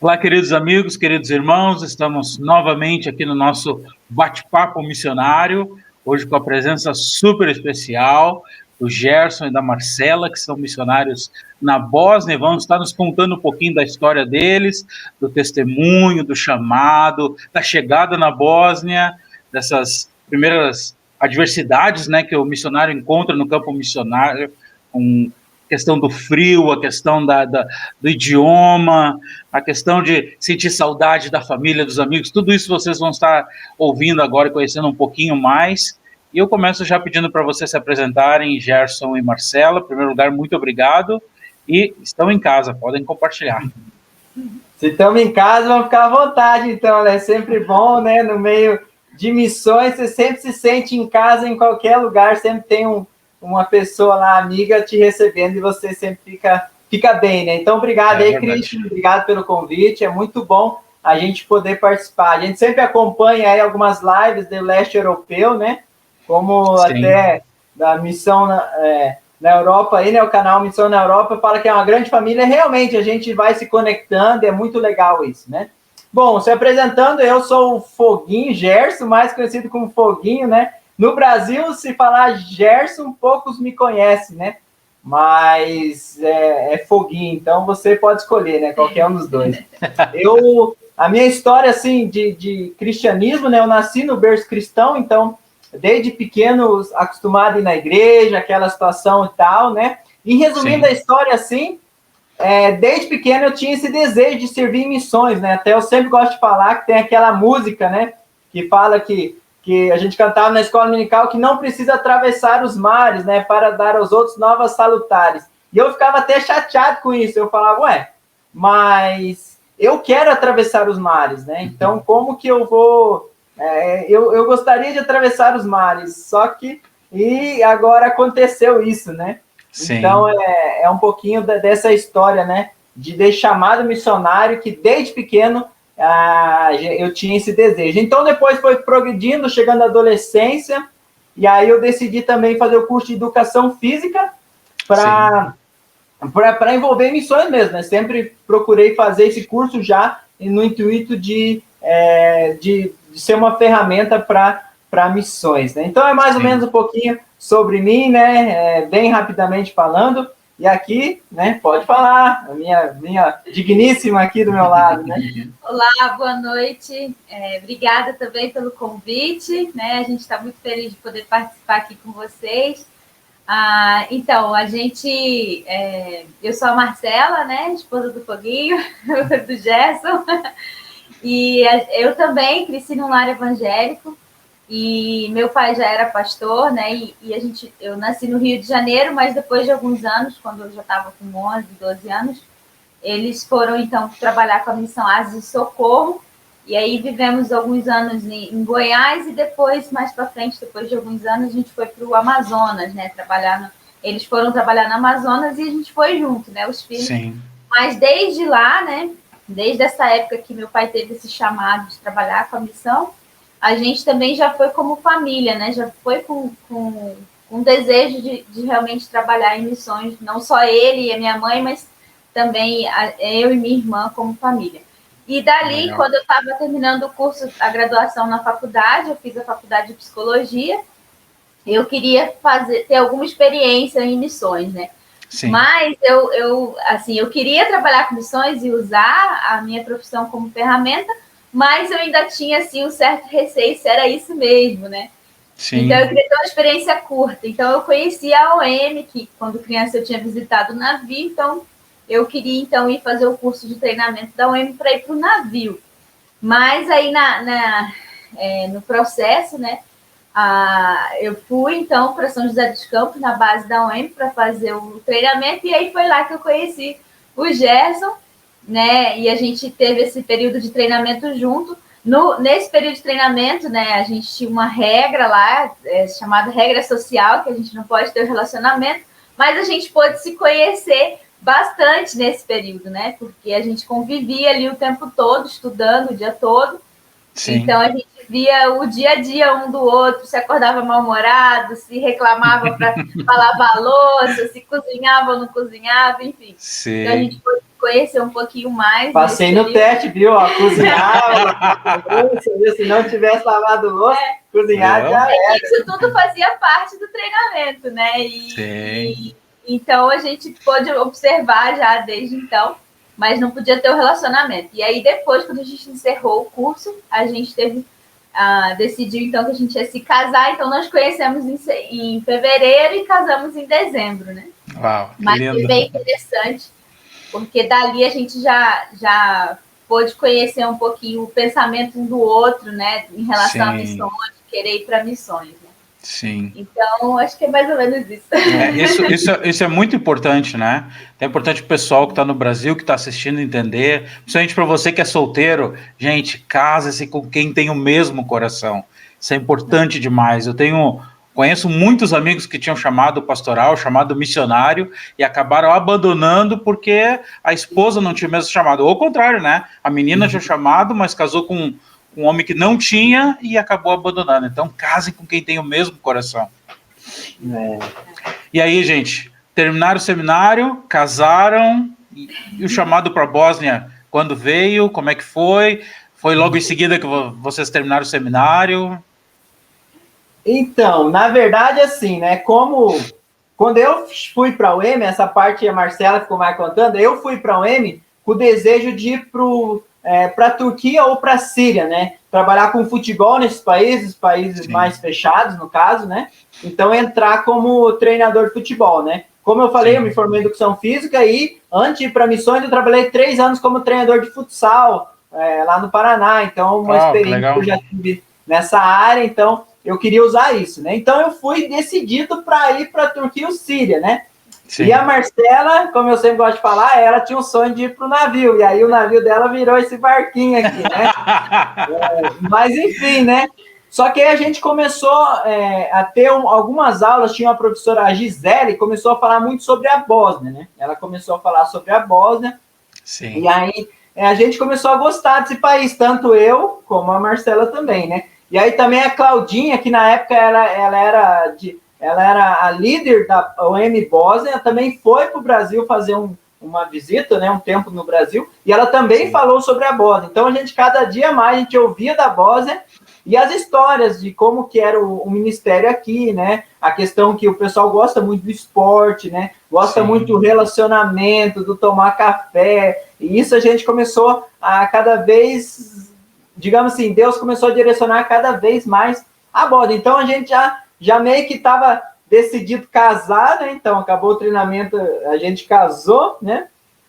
Olá, queridos amigos, queridos irmãos, estamos novamente aqui no nosso bate-papo missionário, hoje com a presença super especial do Gerson e da Marcela, que são missionários na Bósnia, e vão estar nos contando um pouquinho da história deles, do testemunho, do chamado, da chegada na Bósnia, dessas primeiras adversidades, né, que o missionário encontra no campo missionário, com questão do frio, a questão do idioma, a questão de sentir saudade da família, dos amigos, tudo isso vocês vão estar ouvindo agora e conhecendo um pouquinho mais. E eu começo já pedindo para vocês se apresentarem, Gerson e Marcela. Em primeiro lugar, muito obrigado. E estão em casa, podem compartilhar. Se estamos em casa, vamos ficar à vontade, então, né? É sempre bom, né? No meio de missões, você sempre se sente em casa, em qualquer lugar, sempre tem uma pessoa lá, amiga, te recebendo e você sempre fica bem, né? Então, obrigado aí, Cristian, obrigado pelo convite, é muito bom a gente poder participar. A gente sempre acompanha aí algumas lives do leste europeu, né? Como Sim. Até da missão na Europa, aí, né? O canal Missão na Europa fala que é uma grande família, realmente a gente vai se conectando, é muito legal isso, né? Bom, se apresentando, eu sou o Foguinho, Gerson, mais conhecido como Foguinho, né? No Brasil, se falar Gerson, poucos me conhecem, né? Mas é Foguinho, então você pode escolher, né? Qualquer um dos dois. A minha história, assim, de cristianismo, né? Eu nasci no berço cristão, então, desde pequeno, acostumado a ir na igreja, aquela situação e tal, né? E resumindo Sim. A história, assim, desde pequeno eu tinha esse desejo de servir em missões, né? Até eu sempre gosto de falar que tem aquela música, né? Que fala que a gente cantava na escola dominical que não precisa atravessar os mares, né? Para dar aos outros novas salutares. E eu ficava até chateado com isso. Eu falava, mas eu quero atravessar os mares, né? Então, como que eu vou... eu gostaria de atravessar os mares, só que... E agora aconteceu isso, né? Sim. Então, é um pouquinho dessa história, né? De chamado missionário que, desde pequeno, eu tinha esse desejo. Então, depois foi progredindo, chegando à adolescência, e aí eu decidi também fazer o curso de Educação Física para envolver missões mesmo, né? Sempre procurei fazer esse curso já no intuito de ser uma ferramenta para missões, né? Então, é mais ou menos um pouquinho sobre mim, né? Bem rapidamente falando. E aqui, né, pode falar, a minha digníssima aqui do meu lado, né? Olá, boa noite. Obrigada também pelo convite, né? A gente está muito feliz de poder participar aqui com vocês. Então, eu sou a Marcela, né? Esposa do Foguinho, do Gerson. E eu também cresci num lar evangélico. E meu pai já era pastor, né? Eu nasci no Rio de Janeiro, mas depois de alguns anos, quando eu já estava com 11, 12 anos, eles foram, então, trabalhar com a Missão Ases de Socorro. E aí vivemos alguns anos em Goiás e depois, mais para frente, depois de alguns anos, a gente foi para o Amazonas, né? Eles foram trabalhar no Amazonas e a gente foi junto, né? Os filhos. Sim. Mas desde lá, né? Desde essa época que meu pai teve esse chamado de trabalhar com a missão, a gente também já foi como família, né? Já foi com desejo de realmente trabalhar em missões, não só ele e a minha mãe, mas também eu e minha irmã como família. E dali, Legal. Quando eu estava terminando o curso, a graduação na faculdade, eu fiz a faculdade de psicologia, eu queria ter alguma experiência em missões, né? Sim. Mas eu queria trabalhar com missões e usar a minha profissão como ferramenta, mas eu ainda tinha, assim, um certo receio se era isso mesmo, né? Sim. Então, eu queria ter uma experiência curta. Então, eu conheci a OM, que quando criança eu tinha visitado o navio, então eu queria, então, ir fazer o curso de treinamento da OM para ir para o navio. Mas aí, no processo, né, eu fui, então, para São José dos Campos, na base da OM, para fazer o treinamento, e aí foi lá que eu conheci o Gerson, né? E a gente teve esse período de treinamento junto. Nesse período de treinamento, né, a gente tinha uma regra lá, chamada regra social, que a gente não pode ter um relacionamento, mas a gente pôde se conhecer bastante nesse período, né? Porque a gente convivia ali o tempo todo, estudando o dia todo. Sim. Então, a gente via o dia a dia um do outro, se acordava mal-humorado, se reclamava para lavar a louça, se cozinhava ou não cozinhava, enfim. Sim. Então, a gente pôde conhecer um pouquinho mais. Passei no teste, viu? Ó, cozinhava, se não tivesse lavado louça, cozinhar já era. Isso tudo fazia parte do treinamento, né? Então a gente pôde observar já desde então, mas não podia ter o relacionamento. E aí depois, quando a gente encerrou o curso, a gente decidiu então que a gente ia se casar. Então nós conhecemos em fevereiro e casamos em dezembro, né? Uau, mas lindo. Foi bem interessante, porque dali a gente já pôde conhecer um pouquinho o pensamento um do outro, né? Em relação a missões, querer ir para missões. Né? Sim. Então, acho que é mais ou menos isso. Isso é muito importante, né? É importante o pessoal que está no Brasil, que está assistindo, entender. Principalmente para você que é solteiro. Gente, case-se com quem tem o mesmo coração. Isso é importante demais. Conheço muitos amigos que tinham chamado pastoral, chamado missionário, e acabaram abandonando porque a esposa não tinha o mesmo chamado. Ou ao contrário, né? A menina tinha chamado, mas casou com um homem que não tinha e acabou abandonando. Então, casem com quem tem o mesmo coração. E aí, gente, terminaram o seminário, casaram, e o chamado para a Bósnia, quando veio, como é que foi? Foi logo em seguida que vocês terminaram o seminário? Então, na verdade, assim, né, quando eu fui para a UEM, essa parte a Marcela ficou mais contando, eu fui para a UEM com o desejo de ir para a Turquia ou para a Síria, né, trabalhar com futebol nesses países mais fechados, no caso, né, então entrar como treinador de futebol, né. Como eu falei, eu me formei em educação física e antes de ir para missões eu trabalhei 3 anos como treinador de futsal lá no Paraná, então uma experiência que eu já tive nessa área, então eu queria usar isso, né? Então eu fui decidido para ir para a Turquia ou Síria, né? Sim. E a Marcela, como eu sempre gosto de falar, ela tinha um sonho de ir para o navio, e aí o navio dela virou esse barquinho aqui, né? Mas enfim, né? Só que aí a gente começou a ter algumas aulas, tinha uma professora, a Gisele, começou a falar muito sobre a Bósnia, né? Ela começou a falar sobre a Bósnia, sim. E aí a gente começou a gostar desse país, tanto eu como a Marcela também, né? E aí também a Claudinha, que na época ela era a líder da OM Bósnia, também foi para o Brasil fazer uma visita, né, um tempo no Brasil, e ela também falou sobre a Bósnia. Então, a gente, cada dia mais, a gente ouvia da Bósnia e as histórias de como que era o ministério aqui, né, a questão que o pessoal gosta muito do esporte, né, gosta muito do relacionamento, do tomar café, e isso a gente começou a cada vez... digamos assim, Deus começou a direcionar cada vez mais a Bósnia. Então, a gente já meio que estava decidido casar, né? Então, acabou o treinamento, a gente casou, né?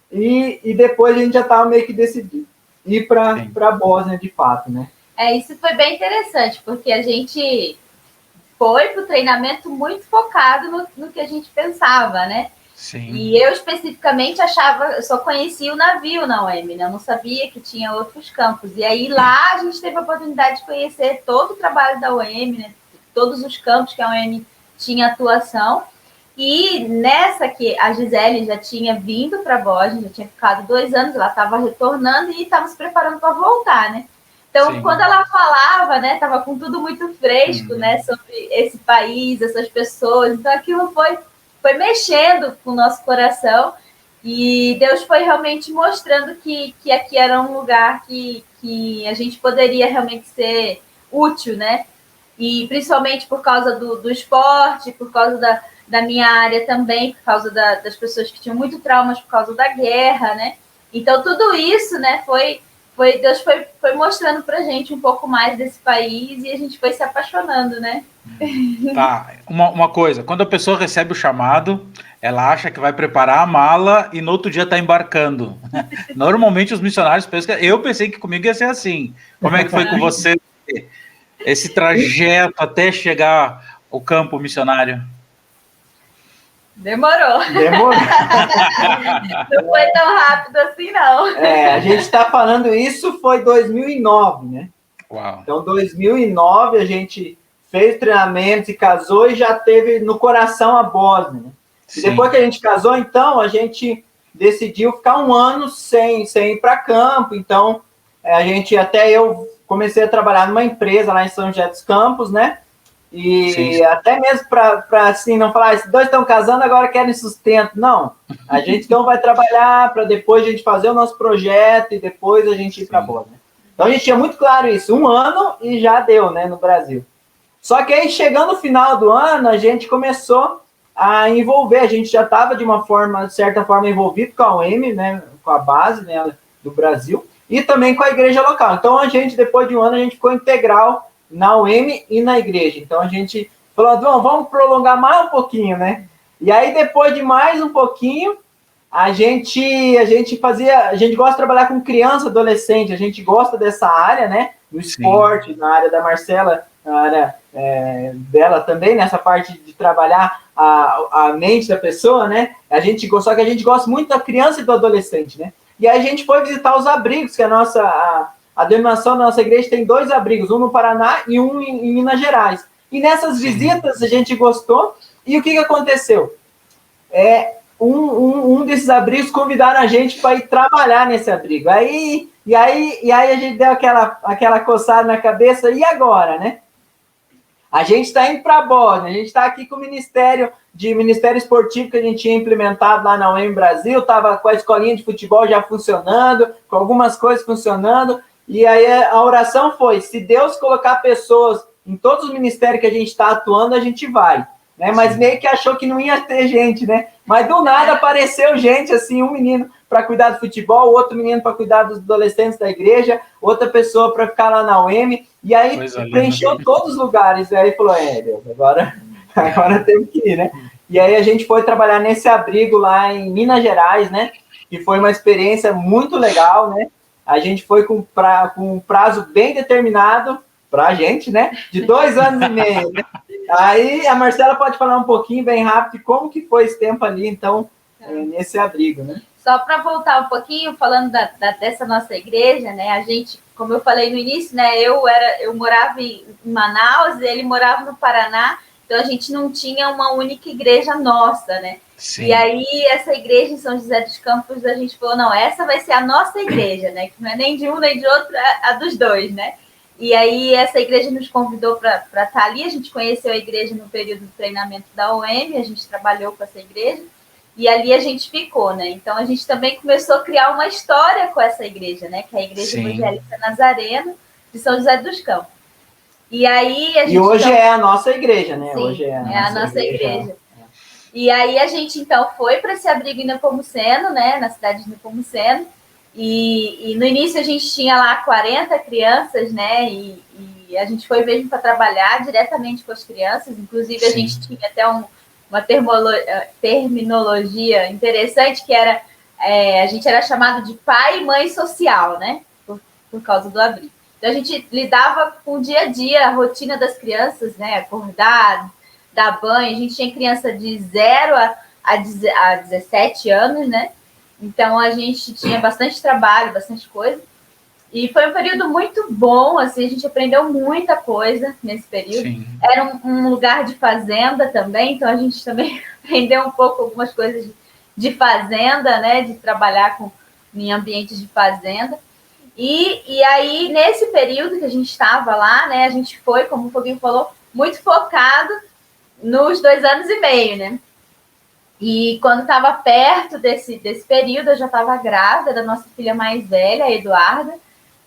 E depois a gente já estava meio que decidido ir para a Bósnia, de fato, né? Isso foi bem interessante, porque a gente foi para o treinamento muito focado no que a gente pensava, né? Sim. E eu especificamente eu só conhecia o navio na UEM, né? Eu não sabia que tinha outros campos. E aí lá a gente teve a oportunidade de conhecer todo o trabalho da UEM, né? Todos os campos que a UEM tinha atuação. E nessa que a Gisele já tinha vindo para a Bósnia, já tinha ficado 2 anos, ela estava retornando e estava se preparando para voltar, né? Então, quando ela falava, né, estava com tudo muito fresco, né, sobre esse país, essas pessoas. Então, aquilo foi mexendo com o nosso coração e Deus foi realmente mostrando que aqui era um lugar que a gente poderia realmente ser útil, né? E principalmente por causa do esporte, por causa da minha área também, por causa das pessoas que tinham muito traumas por causa da guerra, né? Então, tudo isso, né, Deus foi mostrando pra gente um pouco mais desse país e a gente foi se apaixonando, né? Tá, uma coisa, quando a pessoa recebe o chamado, ela acha que vai preparar a mala e no outro dia tá embarcando. Normalmente os missionários pensam eu pensei que comigo ia ser assim. Como é que foi com você esse trajeto até chegar ao campo missionário? Demorou. Não foi tão rápido assim, não. A gente está falando isso, foi 2009, né? Uau. Então, 2009, a gente fez treinamentos e casou e já teve no coração a Bósnia, né? E depois que a gente casou, então, a gente decidiu ficar 1 ano sem ir para campo. Então, eu comecei a trabalhar numa empresa lá em São José dos Campos, né? E até mesmo para assim, não falar, esses dois estão casando, agora querem sustento. Não, a gente então vai trabalhar para depois a gente fazer o nosso projeto e depois a gente ir para a bola. Né? Então a gente tinha muito claro isso, 1 ano e já deu, né, no Brasil. Só que aí, chegando no final do ano, a gente começou a envolver, a gente já estava de certa forma, envolvido com a UEM, né, com a base, né, do Brasil, e também com a igreja local. Então a gente, depois de 1 ano, a gente ficou integral na UEM e na igreja. Então a gente falou, Adão, vamos prolongar mais um pouquinho, né? E aí, depois de mais um pouquinho, a gente gosta de trabalhar com criança, adolescente, a gente gosta dessa área, né? No esporte, na área da Marcela, na área dela também, nessa parte de trabalhar a mente da pessoa, né? Só que a gente gosta muito da criança e do adolescente, né? E aí a gente foi visitar os abrigos, que a denominação da nossa igreja tem 2 abrigos, um no Paraná e um em Minas Gerais. E nessas visitas a gente gostou. E o que aconteceu? Um desses abrigos convidaram a gente para ir trabalhar nesse abrigo. E aí a gente deu aquela coçada na cabeça, e agora, né? A gente está indo para a Bósnia, a gente está aqui com o Ministério Esportivo que a gente tinha implementado lá na UEM Brasil, estava com a escolinha de futebol já funcionando, com algumas coisas funcionando, e aí a oração foi, se Deus colocar pessoas em todos os ministérios que a gente está atuando, a gente vai. Né? Mas meio que achou que não ia ter gente, né? Mas do nada apareceu gente, assim, um menino para cuidar do futebol, outro menino para cuidar dos adolescentes da igreja, outra pessoa para ficar lá na UEM, e aí preencheu todos os lugares. E aí falou, Deus, agora temos que ir, né? E aí a gente foi trabalhar nesse abrigo lá em Minas Gerais, né? Que foi uma experiência muito legal, né? A gente foi com um prazo bem determinado para a gente, né? De 2 anos e meio, né? Aí a Marcela pode falar um pouquinho, bem rápido, de como que foi esse tempo ali, então, nesse abrigo, né? Só para voltar um pouquinho, falando dessa nossa igreja, né? A gente, como eu falei no início, né? Eu morava em Manaus, ele morava no Paraná, então a gente não tinha uma única igreja nossa, né? Sim. E aí, essa igreja em São José dos Campos, a gente falou, não, essa vai ser a nossa igreja, né? Que não é nem de um nem de outro, é a dos dois, né? E aí, essa igreja nos convidou para estar ali. A gente conheceu a igreja no período do treinamento da UEM, a gente trabalhou com essa igreja, e ali a gente ficou, né? Então, a gente também começou a criar uma história com essa igreja, né? Que é a Igreja Evangélica Nazareno de São José dos Campos. E aí, a gente... E hoje é a nossa igreja, né? Sim, hoje é a nossa igreja. E aí, a gente, então, foi para esse abrigo em Nepomuceno, né? Na cidade de Nepomuceno. E no início a gente tinha lá 40 crianças, né? E a gente foi mesmo para trabalhar diretamente com as crianças. Inclusive, a gente tinha até uma terminologia interessante, que era a gente era chamado de pai e mãe social, né? Por causa do abrigo. Então, a gente lidava com o dia a dia, a rotina das crianças, né? Acordar, dar banho. A gente tinha criança de 0 a 17 anos, né? Então, a gente tinha bastante trabalho, bastante coisa. E foi um período muito bom, assim, a gente aprendeu muita coisa nesse período. Sim. Era um lugar de fazenda também, então a gente também aprendeu um pouco algumas coisas de fazenda, né? De trabalhar em ambientes de fazenda. E aí, nesse período que a gente estava lá, né? A gente foi, como o Foguinho falou, muito focado nos 2 anos e meio, né? E quando estava perto desse período, eu já estava grávida da nossa filha mais velha, a Eduarda.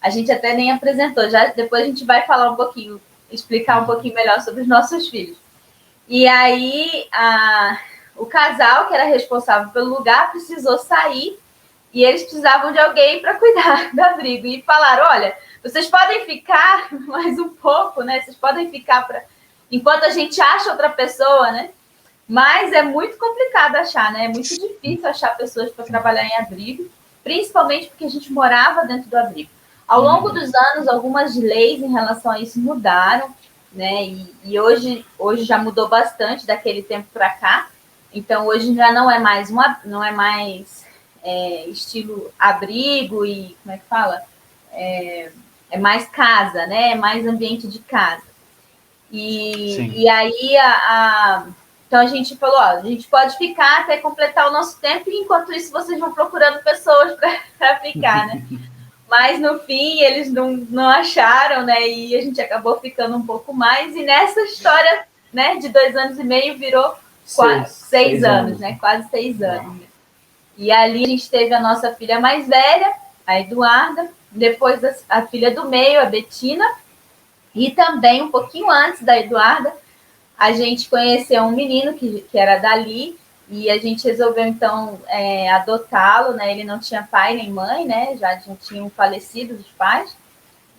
A gente até nem apresentou, depois a gente vai falar um pouquinho, explicar um pouquinho melhor sobre os nossos filhos. E aí, o casal, que era responsável pelo lugar, precisou sair e eles precisavam de alguém para cuidar do abrigo. E falaram, olha, vocês podem ficar mais um pouco, né? Vocês podem ficar enquanto a gente acha outra pessoa, né? Mas é muito complicado achar, né? É muito difícil achar pessoas para trabalhar em abrigo, principalmente porque a gente morava dentro do abrigo. Ao longo dos anos, algumas leis em relação a isso mudaram, né? E hoje já mudou bastante daquele tempo para cá. Então, hoje já não é mais estilo abrigo e, como é que fala? É mais casa, né? É mais ambiente de casa. E aí, então a gente falou, a gente pode ficar até completar o nosso tempo, e enquanto isso vocês vão procurando pessoas para ficar, né? Mas no fim eles não acharam, né? E a gente acabou ficando um pouco mais. E nessa história, né, de 2 anos e meio virou 6 anos, né? Quase 6 anos. E ali a gente teve a nossa filha mais velha, a Eduarda, depois a filha do meio, a Betina, e também um pouquinho antes da Eduarda, a gente conheceu um menino que era dali, e a gente resolveu, então, adotá-lo, né? Ele não tinha pai nem mãe, né? Já tinham falecido os pais.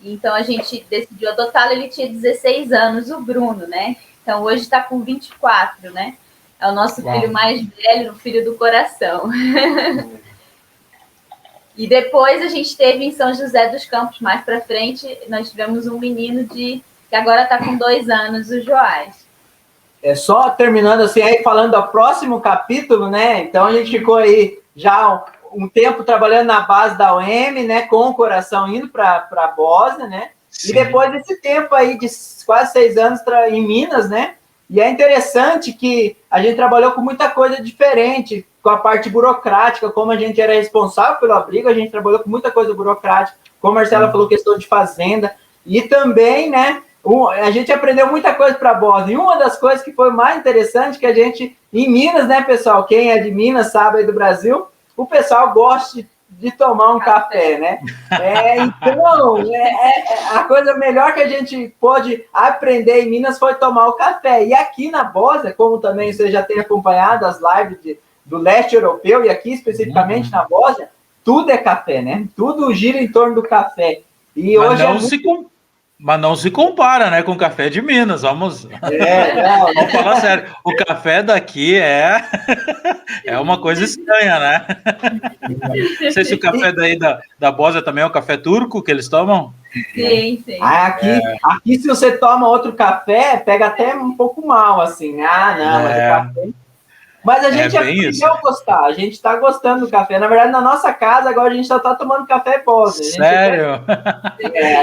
Então, a gente decidiu adotá-lo. Ele tinha 16 anos, o Bruno, né? Então, hoje está com 24, né? É o nosso filho mais velho, o filho do coração. E depois a gente teve em São José dos Campos, mais para frente, nós tivemos um menino que agora está com 2 anos, o Joás. Só terminando assim, aí falando do próximo capítulo, né? Então a gente ficou aí já um tempo trabalhando na base da UEM, né? Com o coração indo para a Bósnia, né? Sim. E depois desse tempo aí de quase 6 anos em Minas, né? E é interessante que a gente trabalhou com muita coisa diferente, com a parte burocrática, como a gente era responsável pelo abrigo, a gente trabalhou com muita coisa burocrática, como a Marcela falou, questão de fazenda, e também, né? A gente aprendeu muita coisa para a Bósnia. E uma das coisas que foi mais interessante que a gente, em Minas, né, pessoal? Quem é de Minas sabe aí do Brasil, o pessoal gosta de tomar um café, né? Então, a coisa melhor que a gente pôde aprender em Minas foi tomar o café. E aqui na Bósnia, como também você já tem acompanhado as lives do leste europeu, e aqui especificamente na Bósnia, tudo é café, né? Tudo gira em torno do café. E mas hoje mas não se compara, né, com o café de Minas. Vamos vamos falar sério. O café daqui é uma coisa estranha, né? Não sei se o café daí da Bósnia também é o café turco que eles tomam. Sim, sim. Aqui, se você toma outro café, pega até um pouco mal, assim. Não, mas o café... Mas a gente aprendeu a gostar, a gente está gostando do café. Na verdade, na nossa casa, agora a gente só está tomando café Bósnia. Sério?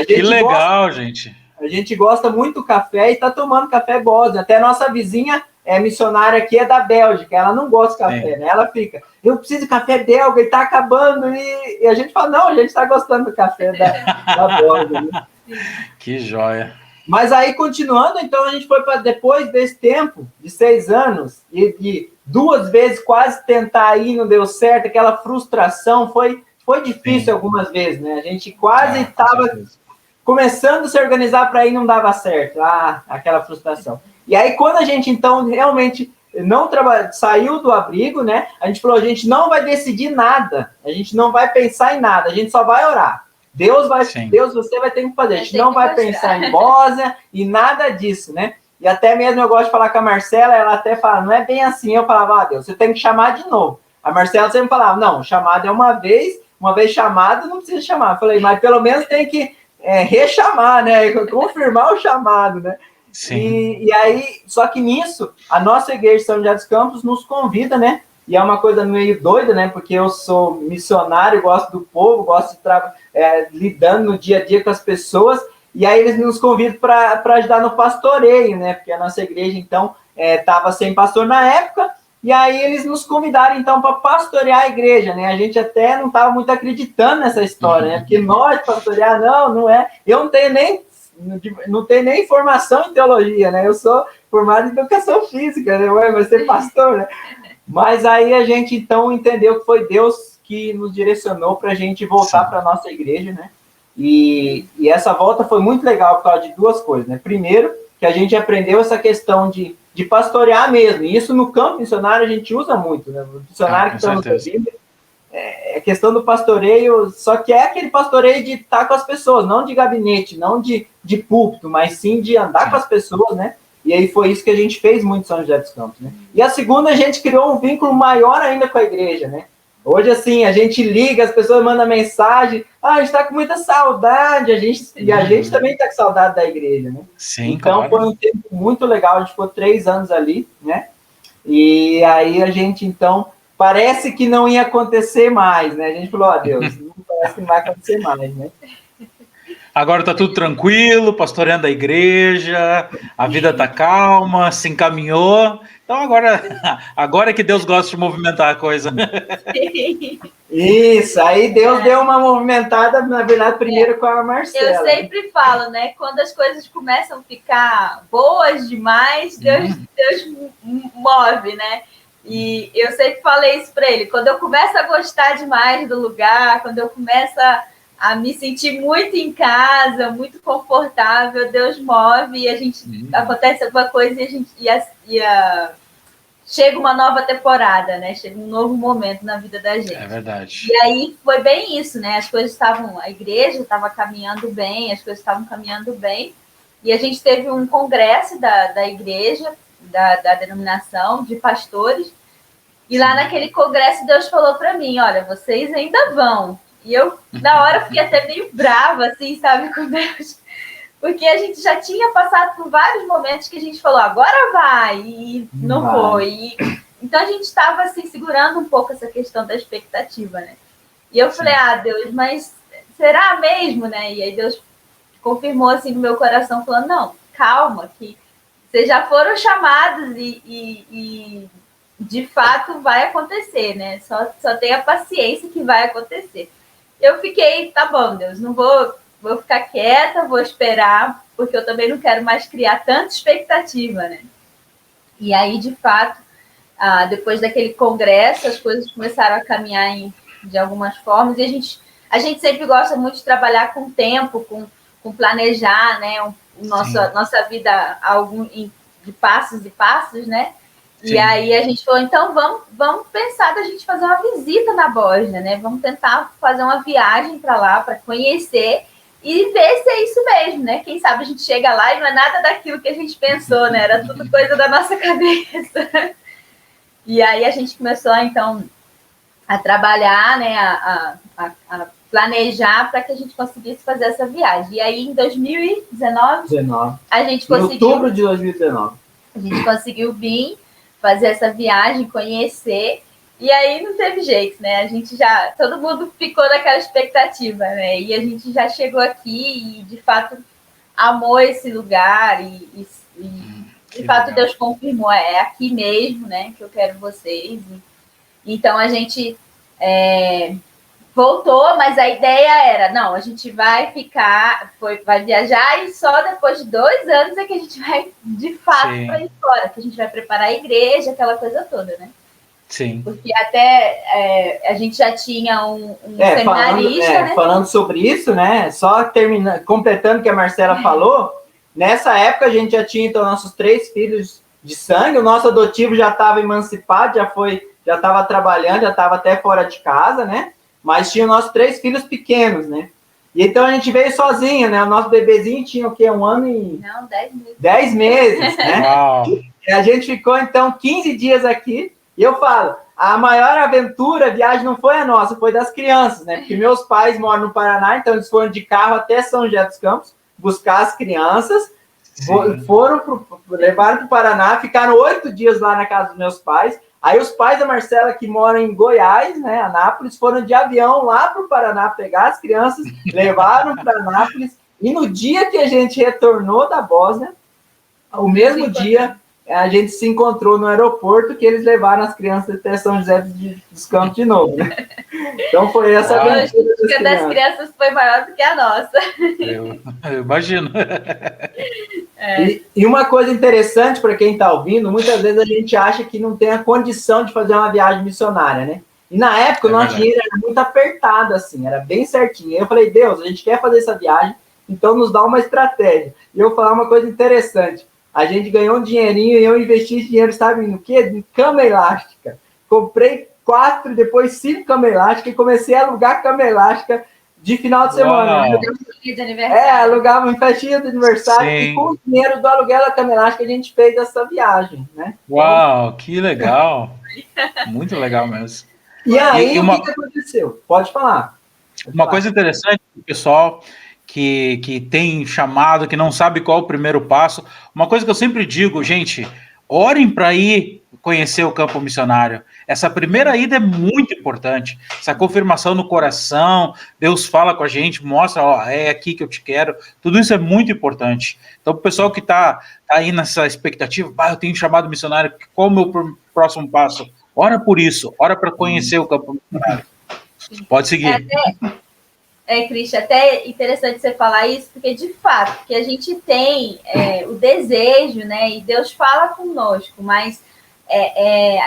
Que legal, gente. A gente gosta muito do café e está tomando café Bósnia. Até a nossa vizinha missionária aqui é da Bélgica, ela não gosta de café, né? Ela fica, eu preciso de café belga e está acabando. E a gente fala, não, a gente está gostando do café da Bósnia. Né? Que joia. Mas aí, continuando, então a gente foi para depois desse tempo, de 6 anos, e 2 vezes quase tentar ir, não deu certo, aquela frustração, foi difícil algumas vezes, né? A gente quase estava começando a se organizar para ir, não dava certo, aquela frustração. E aí, quando a gente, então, realmente não saiu do abrigo, né? A gente falou, a gente não vai decidir nada, a gente não vai pensar em nada, a gente só vai orar. Deus, você vai ter que fazer. A gente não vai pensar em Bósnia e nada disso, né? E até mesmo eu gosto de falar com a Marcela, ela até fala, não é bem assim. Eu falava, Deus, você tem que chamar de novo. A Marcela sempre falava, não, chamado é uma vez chamado, não precisa chamar. Eu falei, mas pelo menos tem que rechamar, né? Confirmar o chamado, né? Sim. E aí, só que nisso, a nossa igreja de São José dos Campos nos convida, né? E é uma coisa meio doida, né? Porque eu sou missionário, gosto do povo, gosto de lidando no dia a dia com as pessoas. E aí eles nos convidam para ajudar no pastoreio, né? Porque a nossa igreja, então, estava sem pastor na época. E aí eles nos convidaram, então, para pastorear a igreja, né? A gente até não estava muito acreditando nessa história, né? Porque nós pastorear, não é. Eu não tenho nem formação em teologia, né? Eu sou formado em educação física, né? Vai ser pastor, né? Mas aí a gente, então, entendeu que foi Deus que nos direcionou para a gente voltar para a nossa igreja, né? E essa volta foi muito legal por causa de 2 coisas, né? Primeiro, que a gente aprendeu essa questão de pastorear mesmo. E isso no campo missionário a gente usa muito, né? O missionário que está no Bíblia, é questão do pastoreio, só que é aquele pastoreio de estar com as pessoas, não de gabinete, não de púlpito, mas sim de andar com as pessoas, né? E aí foi isso que a gente fez muito em São José dos Campos, né? E a segunda, a gente criou um vínculo maior ainda com a igreja, né? Hoje, assim, a gente liga, as pessoas mandam mensagem, a gente está com muita saudade, e a gente também está com saudade da igreja, né? Sim, então, foi um tempo muito legal, a gente ficou 3 anos ali, né? E aí a gente, então, parece que não ia acontecer mais, né? A gente falou, Deus, não parece que não vai acontecer mais, né? Agora tá tudo tranquilo, pastoreando a igreja, a vida tá calma, se encaminhou. Então agora é que Deus gosta de movimentar a coisa. Isso, aí Deus deu uma movimentada, na verdade, primeiro com a Marcela. Eu sempre falo, né? Quando as coisas começam a ficar boas demais, Deus move, né? E eu sempre falei isso para ele. Quando eu começo a gostar demais do lugar, quando eu começo a me sentir muito em casa, muito confortável, Deus move e a gente acontece alguma coisa e a gente chega uma nova temporada, né? Chega um novo momento na vida da gente. É verdade. E aí foi bem isso, né? As coisas a igreja estava caminhando bem, as coisas estavam caminhando bem. E a gente teve um congresso da igreja, da denominação, de pastores. E lá naquele congresso Deus falou para mim, olha, vocês ainda vão. E eu, na hora, fiquei até meio brava, assim, sabe, com Deus. Porque a gente já tinha passado por vários momentos que a gente falou, agora vai, e não foi. Então a gente estava assim, segurando um pouco essa questão da expectativa, né? E eu falei, Deus, mas será mesmo, né? E aí Deus confirmou assim no meu coração, falando, não, calma, que vocês já foram chamados e de fato vai acontecer, né? Só tenha paciência que vai acontecer. Eu fiquei, tá bom, Deus, não vou ficar quieta, vou esperar, porque eu também não quero mais criar tanta expectativa, né? E aí, de fato, depois daquele congresso, as coisas começaram a caminhar de algumas formas, e a gente sempre gosta muito de trabalhar com tempo, com planejar, né? Nossa vida de passos e passos, né? Sim. E aí a gente falou, então vamos pensar da gente fazer uma visita na Bósnia, né? Vamos tentar fazer uma viagem para lá, para conhecer e ver se é isso mesmo, né? Quem sabe a gente chega lá e não é nada daquilo que a gente pensou, né? Era tudo coisa da nossa cabeça. E aí a gente começou, então, a trabalhar, né? A planejar para que a gente conseguisse fazer essa viagem. E aí, em 2019, a gente conseguiu... Em outubro de 2019. A gente conseguiu vir, fazer essa viagem, conhecer... E aí não teve jeito, né? Todo mundo ficou naquela expectativa, né? E a gente já chegou aqui e, de fato, amou esse lugar e de fato, legal. Deus confirmou, é aqui mesmo, né? Que eu quero vocês. Então, a gente voltou, mas a ideia era, não, a gente vai vai viajar e só depois de 2 anos é que a gente vai, de fato, para ir fora, que a gente vai preparar a igreja, aquela coisa toda, né? Sim. Porque até a gente já tinha um seminarista, né? Falando sobre isso, né? Só completando o que a Marcela falou, nessa época a gente já tinha então nossos 3 filhos de sangue, o nosso adotivo já estava emancipado, já estava trabalhando, já estava até fora de casa, né? Mas tinha nossos 3 filhos pequenos, né? E então a gente veio sozinha, né? O nosso bebezinho tinha o quê? 1 ano e... Não, 10 meses. 10 meses, né? E a gente ficou então 15 dias aqui. E eu falo, a maior aventura, a viagem não foi a nossa, foi das crianças, né? Porque meus pais moram no Paraná, então eles foram de carro até São José dos Campos buscar as crianças, levaram para o Paraná, ficaram 8 dias lá na casa dos meus pais. Aí os pais da Marcela, que moram em Goiás, né, Anápolis, foram de avião lá para o Paraná pegar as crianças, levaram para Anápolis. E no dia que a gente retornou da Bósnia, o mesmo dia... a gente se encontrou no aeroporto que eles levaram as crianças até São José dos Campos de novo, né? Então foi essa aventura das crianças foi maior do que a nossa. Eu imagino. E uma coisa interessante para quem está ouvindo, muitas vezes a gente acha que não tem a condição de fazer uma viagem missionária, né? E na época o nosso dinheiro era muito apertado, assim, era bem certinho. Eu falei, Deus, a gente quer fazer essa viagem, então nos dá uma estratégia. E eu vou falar uma coisa interessante. A gente ganhou um dinheirinho e eu investi esse dinheiro, sabe no quê? Em cama elástica. Comprei 4, depois 5 cama elástica e comecei a alugar cama elástica de final de semana. Alugava em festinha de aniversário. Sim. E com o dinheiro do aluguel da cama elástica a gente fez essa viagem, né? Uau, que legal! Muito legal mesmo. E aí, o que aconteceu? Pode falar. Uma coisa interessante, pessoal... Que tem chamado, que não sabe qual é o primeiro passo. Uma coisa que eu sempre digo, gente, orem para ir conhecer o campo missionário. Essa primeira ida é muito importante. Essa confirmação no coração, Deus fala com a gente, mostra, ó, é aqui que eu te quero. Tudo isso é muito importante. Então, o pessoal que tá aí nessa expectativa, eu tenho um chamado missionário, qual é o meu próximo passo? Ora por isso, ora para conhecer o campo missionário. Pode seguir. Cristian, até interessante você falar isso, porque de fato, que a gente tem o desejo, né, e Deus fala conosco, mas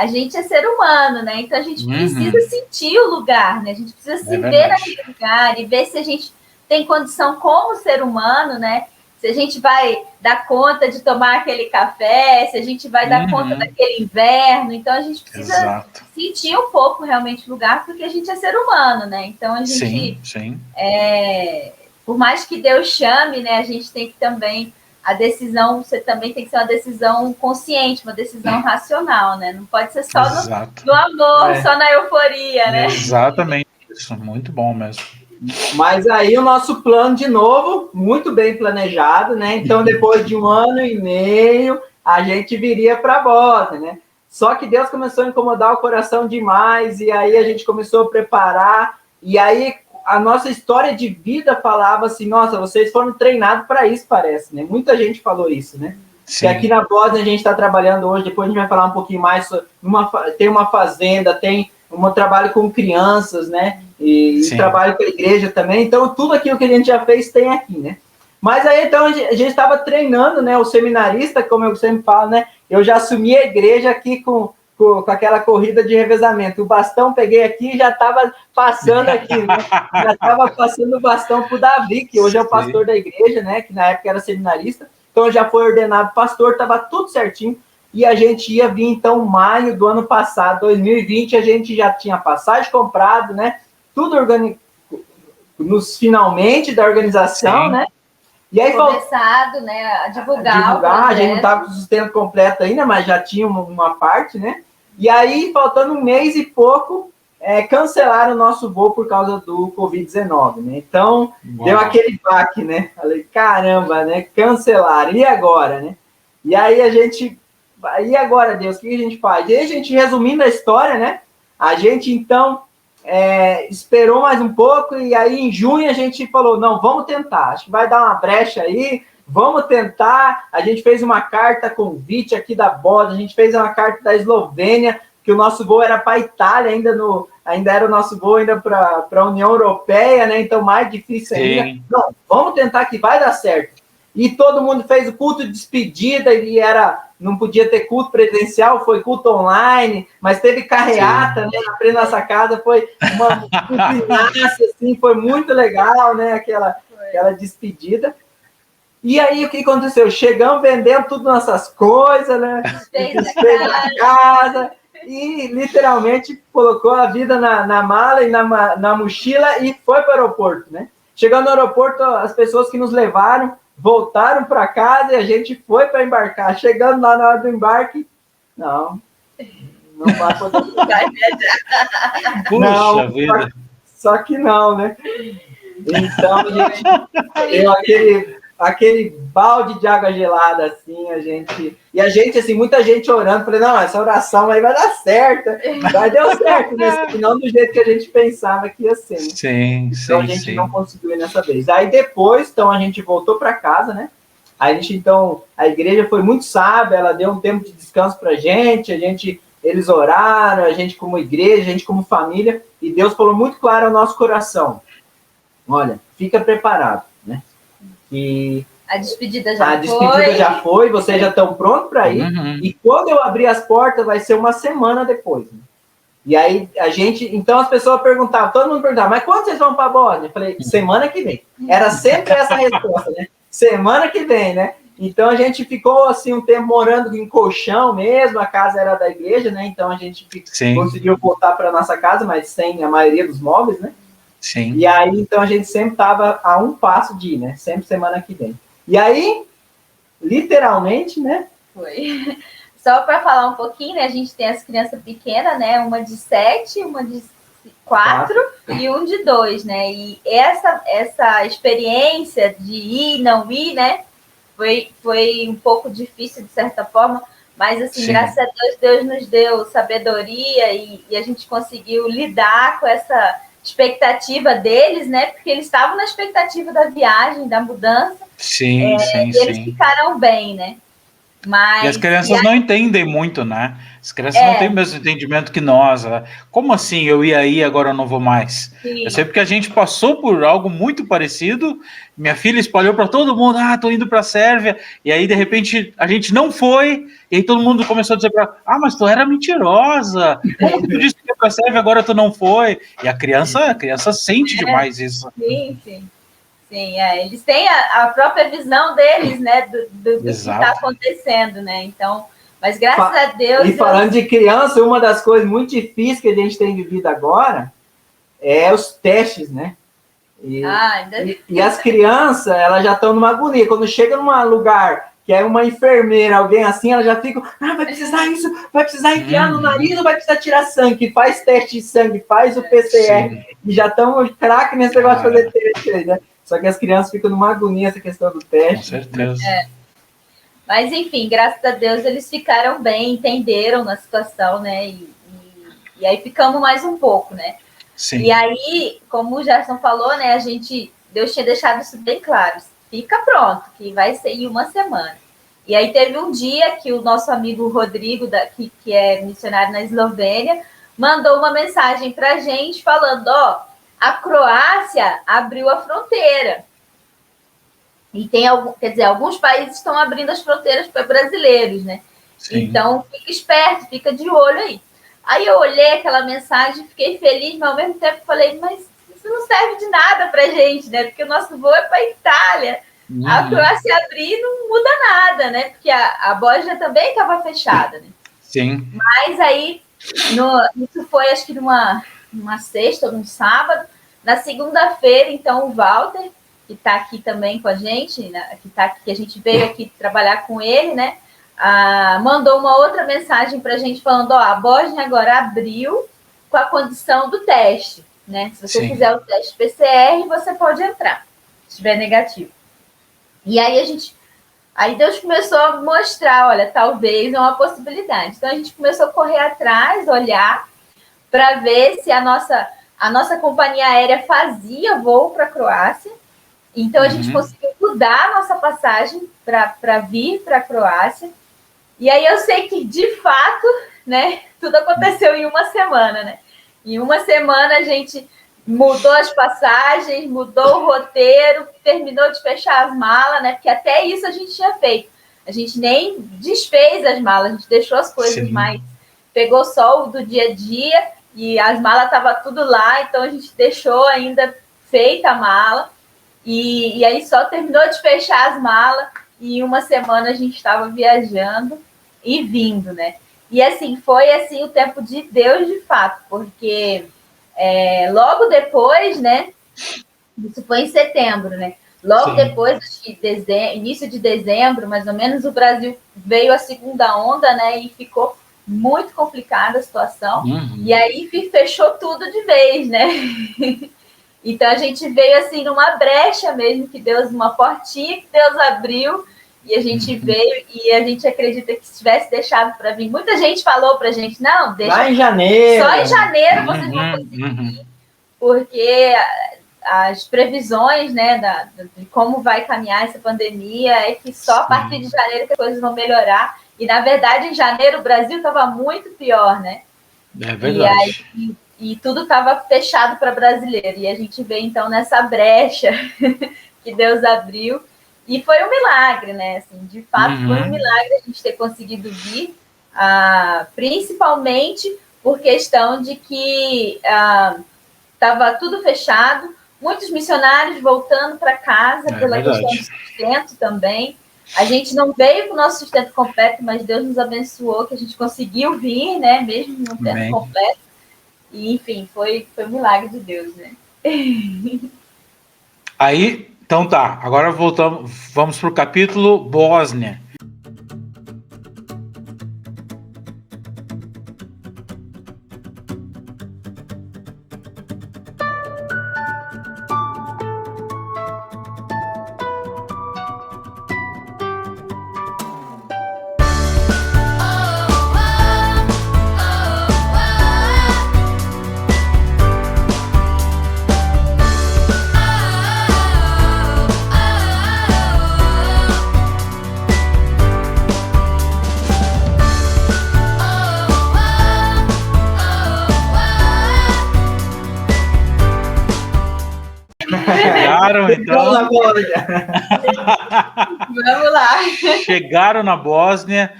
a gente é ser humano, né, então a gente precisa sentir o lugar, né, a gente precisa se ver naquele lugar e ver se a gente tem condição como ser humano, né, se a gente vai dar conta de tomar aquele café, se a gente vai dar conta daquele inverno. Então, a gente precisa sentir um pouco realmente o lugar, porque a gente é ser humano, né? Então, a gente... Sim. Por mais que Deus chame, né? A gente tem que também... A decisão, você também tem que ser uma decisão consciente, uma decisão racional, né? Não pode ser só no amor, só na euforia, né? Exatamente. Isso, muito bom mesmo. Mas aí o nosso plano, de novo, muito bem planejado, né? Então, depois de 1 ano e meio, a gente viria para a Bósnia, né? Só que Deus começou a incomodar o coração demais, e aí a gente começou a preparar, e aí a nossa história de vida falava assim, nossa, vocês foram treinados para isso, parece, né? Muita gente falou isso, né? Sim. Que aqui na Bósnia a gente está trabalhando hoje, depois a gente vai falar um pouquinho mais, tem uma fazenda, tem um trabalho com crianças, né? E trabalho com a igreja também. Então, tudo aquilo que a gente já fez tem aqui, né? Mas aí, então, a gente estava treinando, né? O seminarista, como eu sempre falo, né? Eu já assumi a igreja aqui com aquela corrida de revezamento. O bastão peguei aqui e já estava passando aqui, né? Já estava passando o bastão para o Davi, que hoje é o pastor da igreja, né? Que na época era seminarista. Então, já foi ordenado pastor, estava tudo certinho. E a gente ia vir, então, maio do ano passado, 2020, a gente já tinha passagem comprado, né? Tudo nos finalmente da organização, né? E aí começado, né, a divulgar a gente não estava com o sustento completo ainda, mas já tinha uma parte, né? E aí, faltando 1 mês e pouco, cancelaram o nosso voo por causa do Covid-19, né? Então, deu aquele baque, né? Falei, caramba, né? Cancelaram, e agora, né? E aí a gente... E agora, Deus, o que a gente faz? E aí, a gente, resumindo a história, né? A gente, então... esperou mais um pouco, e aí em junho a gente falou, não, vamos tentar, acho que vai dar uma brecha aí, vamos tentar. A gente fez uma carta convite aqui da Bósnia, a gente fez uma carta da Eslovênia, que o nosso voo era para a Itália, ainda era o nosso voo ainda para a União Europeia, né? Então mais difícil ainda. Não, vamos tentar que vai dar certo. E todo mundo fez o culto de despedida, e não podia ter culto presencial, foi culto online, mas teve carreata, né, na frente da nossa casa, foi uma assim, foi muito legal, né, aquela despedida. E aí, o que aconteceu? Chegamos, vendendo tudo nossas coisas, né, fez na casa, e literalmente colocou a vida na mala e na mochila e foi para o aeroporto, né. Chegando no aeroporto, as pessoas que nos levaram voltaram para casa e a gente foi para embarcar. Chegando lá na hora do embarque, não vai poder viajar. Puxa vida. Só que não, né? Então, a gente deu aquele balde de água gelada, assim, E a gente, assim, muita gente orando. Falei, não, essa oração aí vai dar certo. Mas deu certo, né? Não do jeito que a gente pensava que ia ser, né? Sim. Então, a gente não conseguiu ir nessa vez. Aí, depois, então, a gente voltou para casa, né? A igreja foi muito sábia, ela deu um tempo de descanso pra gente, eles oraram, a gente como igreja, a gente como família, e Deus falou muito claro ao nosso coração. Olha, fica preparado, né? E a despedida já foi, vocês já estão prontos para ir. E quando eu abrir as portas, vai ser 1 semana depois. Né? E aí então as pessoas perguntavam, todo mundo perguntava, mas quando vocês vão para a Bósnia? Eu falei, semana que vem. Era sempre essa resposta, né? Semana que vem, né? Então a gente ficou assim um tempo morando em colchão mesmo, a casa era da igreja, né? Então a gente conseguiu voltar para nossa casa, mas sem a maioria dos móveis, né? Sim. E aí, então, a gente sempre estava a um passo de ir, né? Sempre semana que vem. E aí, literalmente, né? Foi. Só para falar um pouquinho, né? A gente tem as crianças pequenas, né? Uma de 7, uma de 4 e um de 2, né? E essa experiência de ir, não ir, né? Foi um pouco difícil, de certa forma, Mas, assim, Sim. graças a Deus, Deus nos deu sabedoria e a gente conseguiu lidar com essa expectativa deles, né? Porque eles estavam na expectativa da viagem, da mudança. Sim, sim, E eles sim. ficaram bem, né? E as Mas... crianças não entendem muito, né? As crianças não têm o mesmo entendimento que nós. Como assim eu ia aí e agora eu não vou mais? Sim. Eu sei porque a gente passou por algo muito parecido. Minha filha espalhou para todo mundo: tô indo para a Sérvia. E aí, de repente, a gente não foi. E aí todo mundo começou a dizer para ela: mas tu era mentirosa. Como que tu disse que ia para a Sérvia e agora tu não foi? E a criança sente demais isso. Sim, sim. Sim, eles têm a própria visão deles, né, do que está acontecendo, né? Então, mas graças a Deus... E falando de criança, uma das coisas muito difíceis que a gente tem vivido agora é os testes, né? E as crianças, elas já estão numa agonia. Quando chega num lugar que é uma enfermeira, alguém assim, elas já ficam, vai precisar isso, vai precisar enfiar no nariz, ou vai precisar tirar sangue, faz teste de sangue, faz o PCR, sim. E já estão craque nesse negócio de fazer teste, né? Só que as crianças ficam numa agonia essa questão do teste. Com certeza. Mas, enfim, graças a Deus eles ficaram bem, entenderam na situação, né? E aí ficamos mais um pouco, né? Sim. E aí, como o Gerson falou, né? Deus tinha deixado isso bem claro. Fica pronto, que vai ser em uma semana. E aí teve um dia que o nosso amigo Rodrigo, que é missionário na Eslovênia, mandou uma mensagem para a gente falando, a Croácia abriu a fronteira. E tem alguns países estão abrindo as fronteiras para brasileiros, né? Sim. Então, fica esperto, fica de olho aí. Aí eu olhei aquela mensagem, fiquei feliz, mas ao mesmo tempo falei, mas isso não serve de nada para a gente, né? Porque o nosso voo é para a Itália. A Croácia abrir não muda nada, né? Porque a Bósnia também estava fechada, né? Sim. Mas aí, isso foi acho que numa sexta ou num sábado. Na segunda-feira, então, o Walter, que está aqui também com a gente, né? que a gente veio aqui trabalhar com ele, né? Mandou uma outra mensagem para a gente falando, a Bósnia agora abriu com a condição do teste, né? Se você fizer o teste PCR, você pode entrar, se estiver negativo. E aí Deus começou a mostrar, olha, talvez é uma possibilidade. Então a gente começou a correr atrás, olhar, para ver se a nossa companhia aérea fazia voo para a Croácia. Então a gente conseguiu mudar a nossa passagem para vir para a Croácia. E aí eu sei que, de fato, né, tudo aconteceu em uma semana, né? Em uma semana a gente mudou as passagens, mudou o roteiro, terminou de fechar as malas, né? Porque até isso a gente tinha feito. A gente nem desfez as malas, a gente deixou as coisas mais... Pegou só o do dia a dia e as malas estavam tudo lá, então a gente deixou ainda feita a mala. E aí só terminou de fechar as malas e em uma semana a gente estava viajando e vindo, né? E assim, foi assim o tempo de Deus de fato, porque logo depois, né? Isso foi em setembro, né? Logo depois, acho que início de dezembro, mais ou menos, o Brasil veio a segunda onda, né? E ficou muito complicada a situação. E aí fechou tudo de vez, né? Então a gente veio assim numa brecha mesmo, que Deus, uma portinha que Deus abriu, e a gente veio, e a gente acredita que se tivesse deixado para vir. Muita gente falou para a gente, não, deixa. Lá em janeiro. Só em janeiro vocês vão conseguir, porque as previsões, né, de como vai caminhar essa pandemia é que só a partir de janeiro que as coisas vão melhorar. E, na verdade, em janeiro o Brasil estava muito pior, né? É verdade. E tudo estava fechado para brasileiro. E a gente veio, então, nessa brecha que Deus abriu. E foi um milagre, né? Assim, de fato, foi um milagre a gente ter conseguido vir, principalmente por questão de que estava tudo fechado, muitos missionários voltando para casa pela questão do sustento também. A gente não veio com o nosso sustento completo, mas Deus nos abençoou, que a gente conseguiu vir, né? Mesmo no tempo completo. E, enfim, foi um milagre de Deus, né? Aí, então tá, agora vamos para o capítulo Bósnia. chegaram, então. Vamos lá. Chegaram na Bósnia.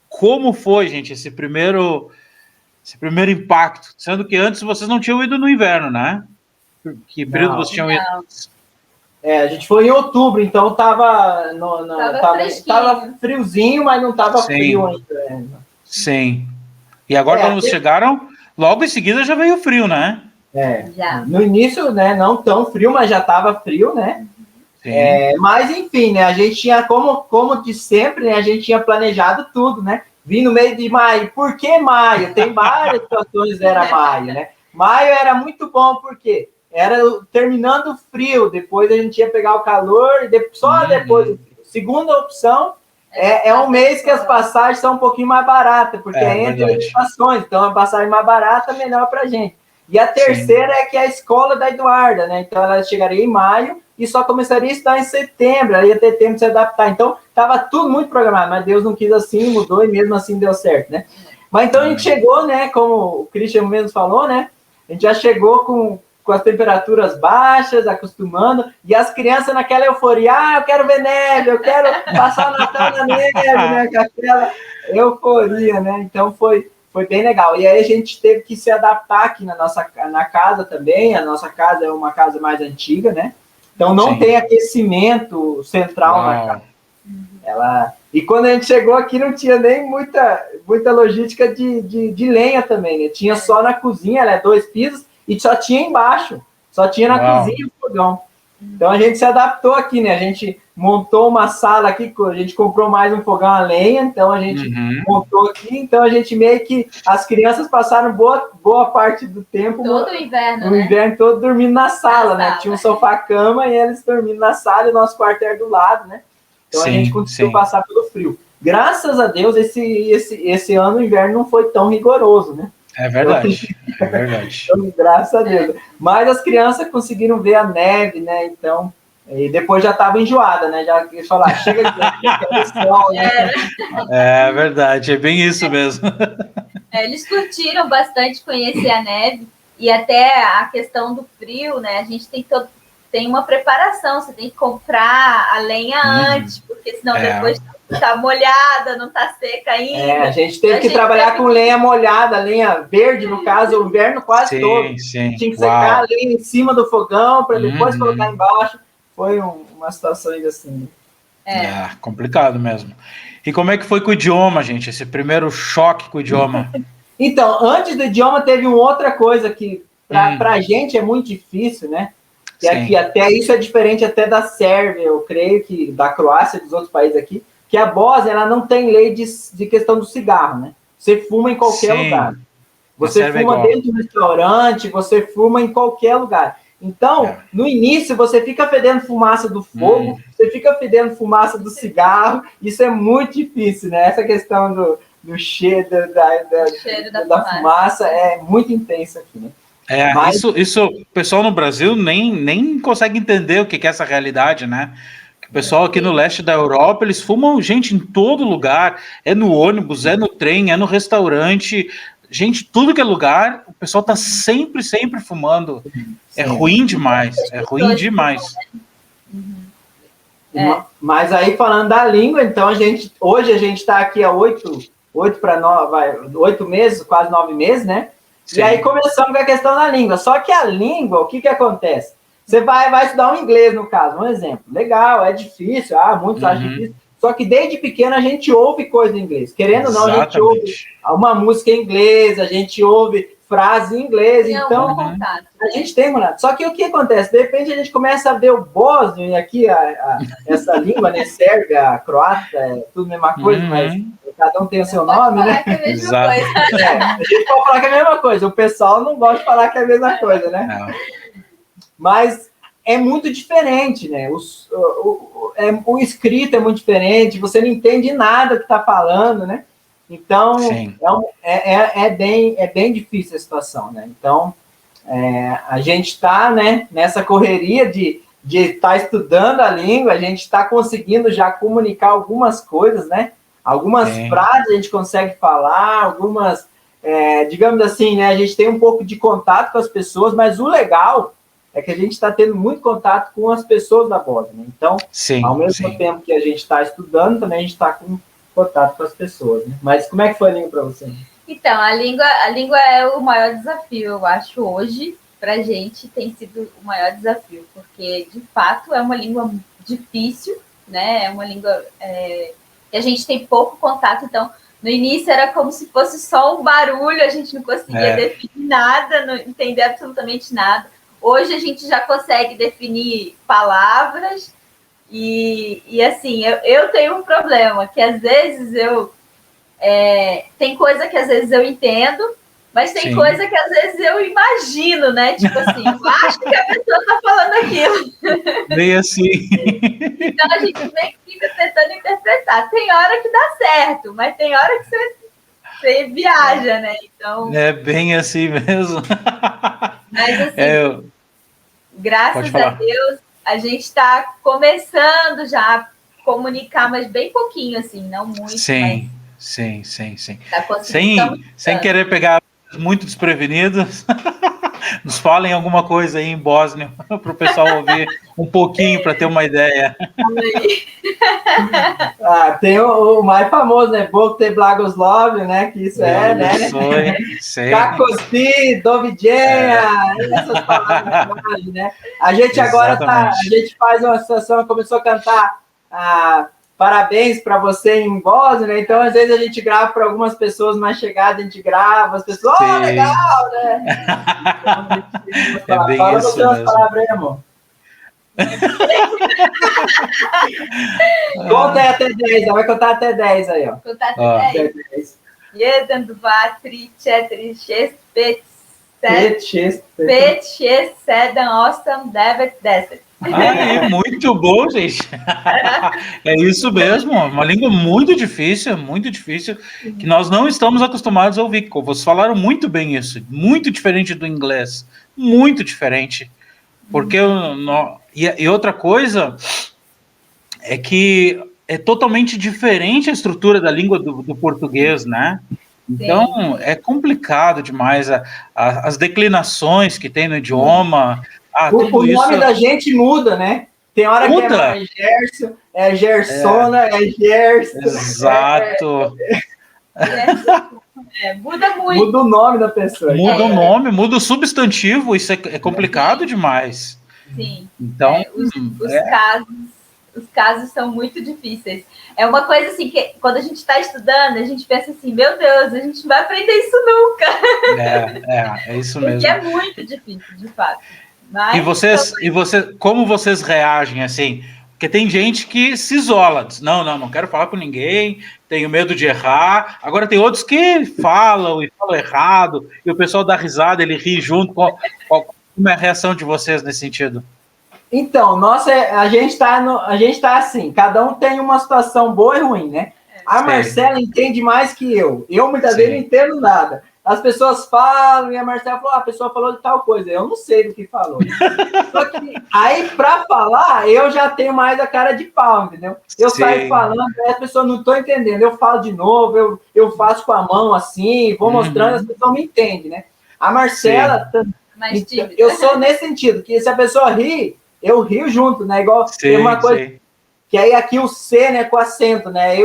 Como foi, gente, esse primeiro impacto? Sendo que antes vocês não tinham ido no inverno, né? Que período vocês tinham ido? A gente foi em outubro, então tava friozinho, mas não tava frio ainda. Sim. E agora, quando vocês chegaram, logo em seguida já veio frio, né? Já. No início, né, não tão frio, mas já tava frio, né? Mas, enfim, né, a gente tinha, como de sempre, né, a gente tinha planejado tudo, né? Vim no meio de maio. Por que maio? Tem várias situações era maio, né? Maio era muito bom, porque era terminando frio, depois a gente ia pegar o calor, e só depois do frio. Segunda opção, é um mês que as passagens são um pouquinho mais baratas, porque é entre as estações, então a passagem mais barata é melhor para a gente. E a terceira é que é a escola da Eduarda, né? Então ela chegaria em maio e só começaria a estudar em setembro, aí ia ter tempo de se adaptar. Então estava tudo muito programado, mas Deus não quis assim, mudou e mesmo assim deu certo, né? Mas então a gente chegou, né? Como o Christian mesmo falou, né? A gente já chegou com as temperaturas baixas, acostumando, e as crianças naquela euforia, eu quero ver neve, eu quero passar o Natal na neve, né? Com aquela euforia, né? Então foi bem legal. E aí a gente teve que se adaptar aqui na casa também. A nossa casa é uma casa mais antiga, né? Então não tem aquecimento central na casa. E quando a gente chegou aqui não tinha nem muita logística de lenha também, né? Tinha só na cozinha, né? 2 pisos, e só tinha embaixo. Só tinha na cozinha o fogão. Então a gente se adaptou aqui, né? A gente montou uma sala aqui, a gente comprou mais um fogão a lenha, então a gente montou aqui, então a gente meio que, as crianças passaram boa parte do tempo todo o inverno, no inverno todo dormindo na sala, né? Tinha um sofá-cama e eles dormindo na sala, e o nosso quarto era do lado, né? Então a gente conseguiu passar pelo frio. Graças a Deus, esse ano o inverno não foi tão rigoroso, né? É verdade, é verdade. Então, graças a Deus. Mas as crianças conseguiram ver a neve, né? Então, e depois já estava enjoada, né? Já quis falar, chega de sol, né? É verdade, é bem isso mesmo. Eles curtiram bastante conhecer a neve, e até a questão do frio, né? A gente tem uma preparação, você tem que comprar a lenha antes, porque senão depois tá molhada, não tá seca ainda. A gente teve que trabalhar com lenha molhada, lenha verde, no caso, o inverno quase todo. Tinha que secar a lenha em cima do fogão para depois colocar embaixo. Foi uma situação assim. Complicado mesmo. E como é que foi com o idioma, gente? Esse primeiro choque com o idioma? Então, antes do idioma, teve uma outra coisa que para a gente é muito difícil, né? Que aqui, até isso é diferente até da Sérvia, eu creio, que da Croácia e dos outros países aqui, que a Bósnia ela não tem lei de questão do cigarro, né? Você fuma em qualquer lugar. Você fuma dentro do restaurante, você fuma em qualquer lugar. Então, no início, você fica fedendo fumaça do fogo, você fica fedendo fumaça do cigarro, isso é muito difícil, né? Essa questão do cheiro da fumaça é muito intensa aqui, né? Mas isso o pessoal no Brasil nem consegue entender o que é essa realidade, né? O pessoal aqui no leste da Europa, eles fumam, gente, em todo lugar. É no ônibus, é no trem, é no restaurante. Gente, tudo que é lugar, o pessoal tá sempre fumando. É ruim demais, Mas aí, falando da língua, então, hoje a gente está aqui há 8 meses, quase 9 meses, né? Sim. E aí começamos com a questão da língua. Só que a língua, o que acontece? Você vai estudar um inglês, no caso, um exemplo. Legal, é difícil, muitos acham difícil. Só que desde pequeno a gente ouve coisa em inglês. Querendo ou não, a gente ouve uma música em inglês, a gente ouve frase em inglês. Então, a gente tem contato. Só que o que acontece? De repente a gente começa a ver o bósnio, e aqui essa língua, né? Sérvia, croata, é tudo a mesma coisa, mas cada um tem o seu nome, né? Exato. A gente pode falar que é a mesma coisa. O pessoal não gosta de falar que é a mesma coisa, né? Não. Mas é muito diferente, né? O escrito é muito diferente, você não entende nada que está falando, né? Então, é bem difícil a situação, né? Então, a gente está, né, nessa correria de estar estudando a língua, a gente está conseguindo já comunicar algumas coisas, né? Algumas frases a gente consegue falar, algumas, digamos assim, né? A gente tem um pouco de contato com as pessoas, mas o legal é que a gente está tendo muito contato com as pessoas da Bósnia, né? Então, ao mesmo tempo que a gente está estudando, também a gente está com contato com as pessoas, né? Mas como é que foi a língua para você? Então, a língua é o maior desafio, eu acho, hoje, para a gente tem sido o maior desafio, porque, de fato, é uma língua difícil, né? É uma língua que a gente tem pouco contato, então, no início era como se fosse só um barulho, a gente não conseguia definir nada, não entender absolutamente nada. Hoje a gente já consegue definir palavras e assim, eu tenho um problema, que às vezes tem coisa que às vezes eu entendo, mas tem coisa que às vezes eu imagino, né? Tipo assim, eu acho que a pessoa está falando aquilo. Bem assim. Então a gente meio que fica tentando interpretar. Tem hora que dá certo, mas tem hora que você viaja, né? Então. É bem assim mesmo. Mas assim, graças a Deus, a gente está começando já a comunicar, mas bem pouquinho, assim, não muito. Sim. Tá sem querer pegar muito desprevenidos, nos falem alguma coisa aí em bósnio para o pessoal ouvir um pouquinho para ter uma ideia. Tem o mais famoso, né? Bog te Blagoslov, né? Que isso né? Kakosti, Dovidjenja, essas palavras, né? A gente agora a gente faz uma situação, começou a cantar parabéns para você em bósnio, né? Então, às vezes, a gente grava para algumas pessoas mais chegadas, a gente grava, as pessoas, legal, né? Então, bem fala isso você umas palavras aí, amor. Conta aí até 10, vai contar até 10 aí, ó. Contar até 10. 1, 2, 3, 4, 6, 7, 7, 8, 9, 10. Muito bom, gente. É isso mesmo, uma língua muito difícil, que nós não estamos acostumados a ouvir. Vocês falaram muito bem isso, muito diferente do inglês, muito diferente. Porque e outra coisa é que é totalmente diferente a estrutura da língua do português, né? Então, é complicado demais as declinações que tem no idioma. O nome da gente muda, né? Tem hora que é mais Gerson, é Gersona, é Gerson. Exato. Muda muito. Muda o nome da pessoa. Muda o nome, muda o substantivo, isso é complicado demais. Sim. Então, os casos são muito difíceis. É uma coisa assim que quando a gente está estudando, a gente pensa assim, meu Deus, a gente não vai aprender isso nunca. É isso mesmo. Porque é muito difícil, de fato. Mas, e vocês, como vocês reagem assim? Porque tem gente que se isola, diz, não quero falar com ninguém, tenho medo de errar. Agora tem outros que falam errado, e o pessoal dá risada, ele ri junto. Como é a reação de vocês nesse sentido? Então, a gente tá assim, cada um tem uma situação boa e ruim, né? A Marcela entende mais que eu. Eu, muitas vezes, não entendo nada. As pessoas falam, e a Marcela falou, a pessoa falou de tal coisa. Eu não sei do que falou. Só que, aí, para falar, eu já tenho mais a cara de pau, entendeu? Eu saio falando, as pessoas não estão entendendo. Eu falo de novo, eu faço com a mão assim, vou mostrando, as pessoas me entendem, né? A Marcela, eu sou nesse sentido, que se a pessoa ri, eu rio junto, né? Igual tem uma coisa... Que aí aqui o C, né, com acento, né?